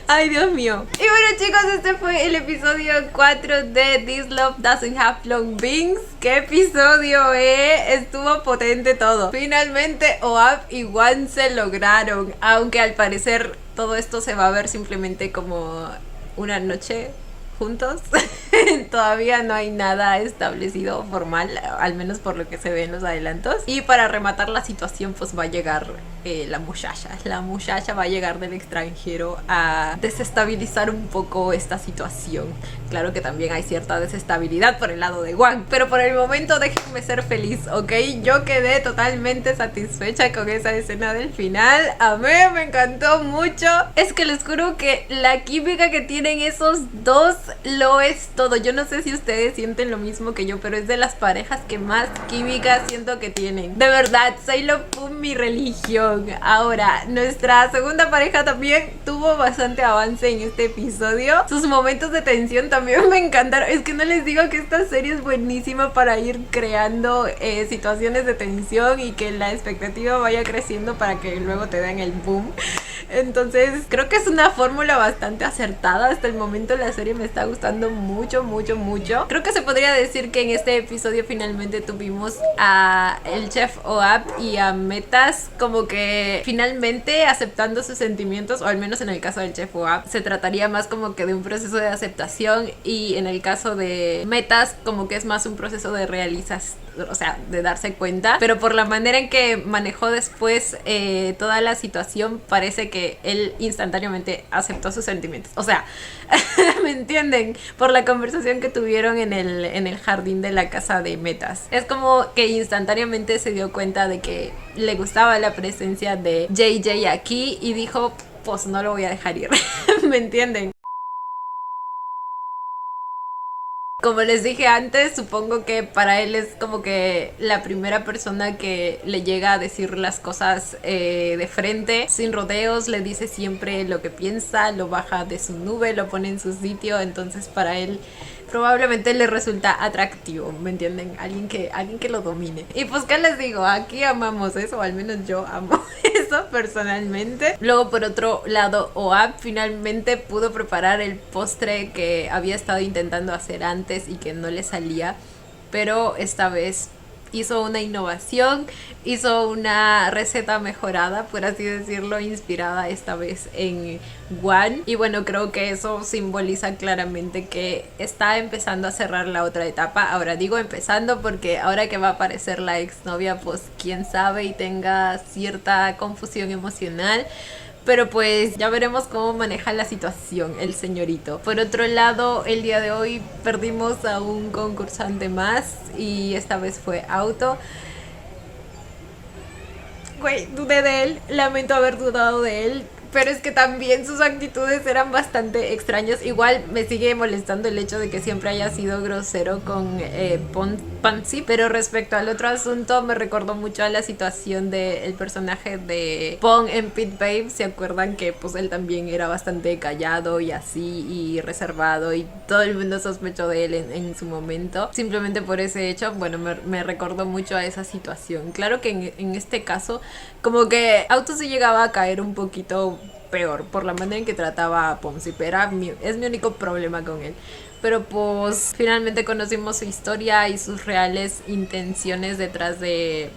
Ay, Dios mío. Y bueno, chicos, este fue el episodio 4 de This Love Doesn't Have Long Wings. ¡Qué episodio, Estuvo potente todo. Finalmente OAP y Wan se lograron, aunque al parecer todo esto se va a ver simplemente como una noche juntos. Todavía no hay nada establecido formal, al menos por lo que se ve en los adelantos. Y para rematar la situación, pues va a llegar la muchacha. La muchacha va a llegar del extranjero a desestabilizar un poco esta situación. Claro que también hay cierta desestabilidad por el lado de Wan, pero por el momento déjenme ser feliz, ¿ok? Yo quedé totalmente satisfecha con esa escena del final. Amé, me encantó mucho. Es que les juro que la química que tienen esos dos lo es todo. Yo no sé si ustedes sienten lo mismo que yo, pero es de las parejas que más química siento que tienen. De verdad, Sailor Moon, mi religión. Ahora, nuestra segunda pareja también tuvo bastante avance en este episodio. Sus momentos de tensión también me encantaron. Es que no les digo que esta serie es buenísima para ir creando situaciones de tensión y que la expectativa vaya creciendo para que luego te den el boom. Entonces creo que es una fórmula bastante acertada. Hasta el momento la serie me está gustando mucho, mucho, mucho. Creo que se podría decir que en este episodio finalmente tuvimos a el chef Ohab y a Metas como que finalmente aceptando sus sentimientos, o al menos en el caso del chef Ohab se trataría más como que de un proceso de aceptación, y en el caso de Metas como que es más un proceso de realización, o sea, de darse cuenta. Pero por la manera en que manejó después toda la situación, parece que él instantáneamente aceptó sus sentimientos. O sea, ¿me entienden? Por la conversación que tuvieron en el jardín de la casa de Metas. Es como que instantáneamente se dio cuenta de que le gustaba la presencia de JJ aquí y dijo, pues no lo voy a dejar ir. ¿Me entienden? Como les dije antes, supongo que para él es como que la primera persona que le llega a decir las cosas de frente, sin rodeos, le dice siempre lo que piensa, lo baja de su nube, lo pone en su sitio. Entonces para él probablemente le resulta atractivo, ¿me entienden? Alguien que lo domine. Y pues qué les digo, aquí amamos eso, o al menos yo amo eso personalmente. Luego por otro lado, Ohab finalmente pudo preparar el postre que había estado intentando hacer antes y que no le salía, pero esta vez hizo una innovación, hizo una receta mejorada, por así decirlo, inspirada esta vez en One. Y bueno, creo que eso simboliza claramente que está empezando a cerrar la otra etapa. Ahora digo empezando porque ahora que va a aparecer la exnovia, pues quién sabe y tenga cierta confusión emocional. Pero pues ya veremos cómo maneja la situación el señorito. Por otro lado, el día de hoy perdimos a un concursante más y esta vez fue Auto. Güey, dudé de él, lamento haber dudado de él, pero es que también sus actitudes eran bastante extrañas. Igual me sigue molestando el hecho de que siempre haya sido grosero con Pansy, pero respecto al otro asunto me recordó mucho a la situación del personaje de Pong en Pit Babe. ¿Se acuerdan que pues él también era bastante callado y así y reservado y todo el mundo sospechó de él en su momento? Simplemente por ese hecho, bueno, me recordó mucho a esa situación. Claro que en este caso como que Auto se llegaba a caer un poquito peor por la manera en que trataba a Pansy, pero es mi único problema con él. Pero pues finalmente conocimos su historia y sus reales intenciones detrás de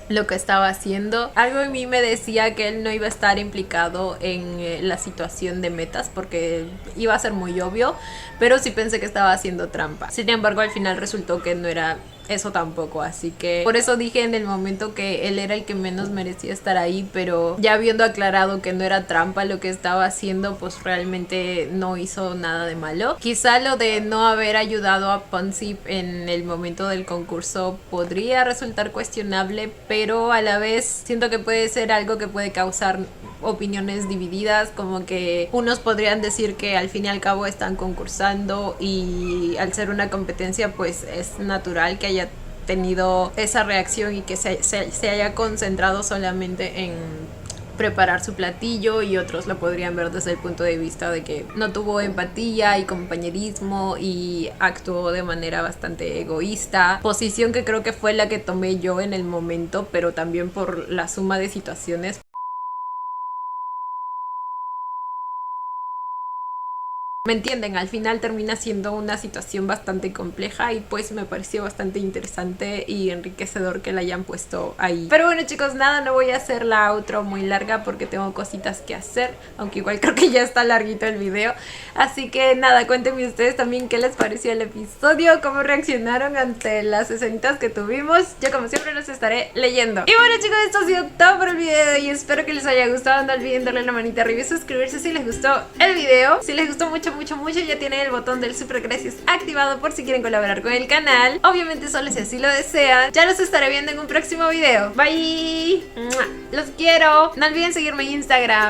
lo que estaba haciendo. Algo en mí me decía que él no iba a estar implicado en la situación de Metas porque iba a ser muy obvio, pero sí pensé que estaba haciendo trampa. Sin embargo, al final resultó que no era eso tampoco, así que por eso dije en el momento que él era el que menos merecía estar ahí, pero ya habiendo aclarado que no era trampa lo que estaba haciendo, pues realmente no hizo nada de malo. Quizá lo de no haber ayudado a Pansy en el momento del concurso podría resultar cuestionable, pero a la vez siento que puede ser algo que puede causar opiniones divididas, como que unos podrían decir que al fin y al cabo están concursando y al ser una competencia pues es natural que haya tenido esa reacción y que se haya concentrado solamente en preparar su platillo, y otros lo podrían ver desde el punto de vista de que no tuvo empatía y compañerismo y actuó de manera bastante egoísta, posición que creo que fue la que tomé yo en el momento, pero también por la suma de situaciones. ¿Me entienden? Al final termina siendo una situación bastante compleja y pues me pareció bastante interesante y enriquecedor que la hayan puesto ahí. Pero bueno chicos, nada, no voy a hacer la outro muy larga porque tengo cositas que hacer, aunque igual creo que ya está larguito el video. Así que nada, cuéntenme ustedes también qué les pareció el episodio, cómo reaccionaron ante las escenitas que tuvimos. Yo como siempre los estaré leyendo. Y bueno chicos, esto ha sido todo por el video y espero que les haya gustado. No olviden darle la manita arriba y suscribirse si les gustó el video. Si les gustó mucho, ya tienen el botón del super gracias activado por si quieren colaborar con el canal. Obviamente solo si así lo desean. Ya los estaré viendo en un próximo video. Bye. Los quiero. No olviden seguirme en Instagram.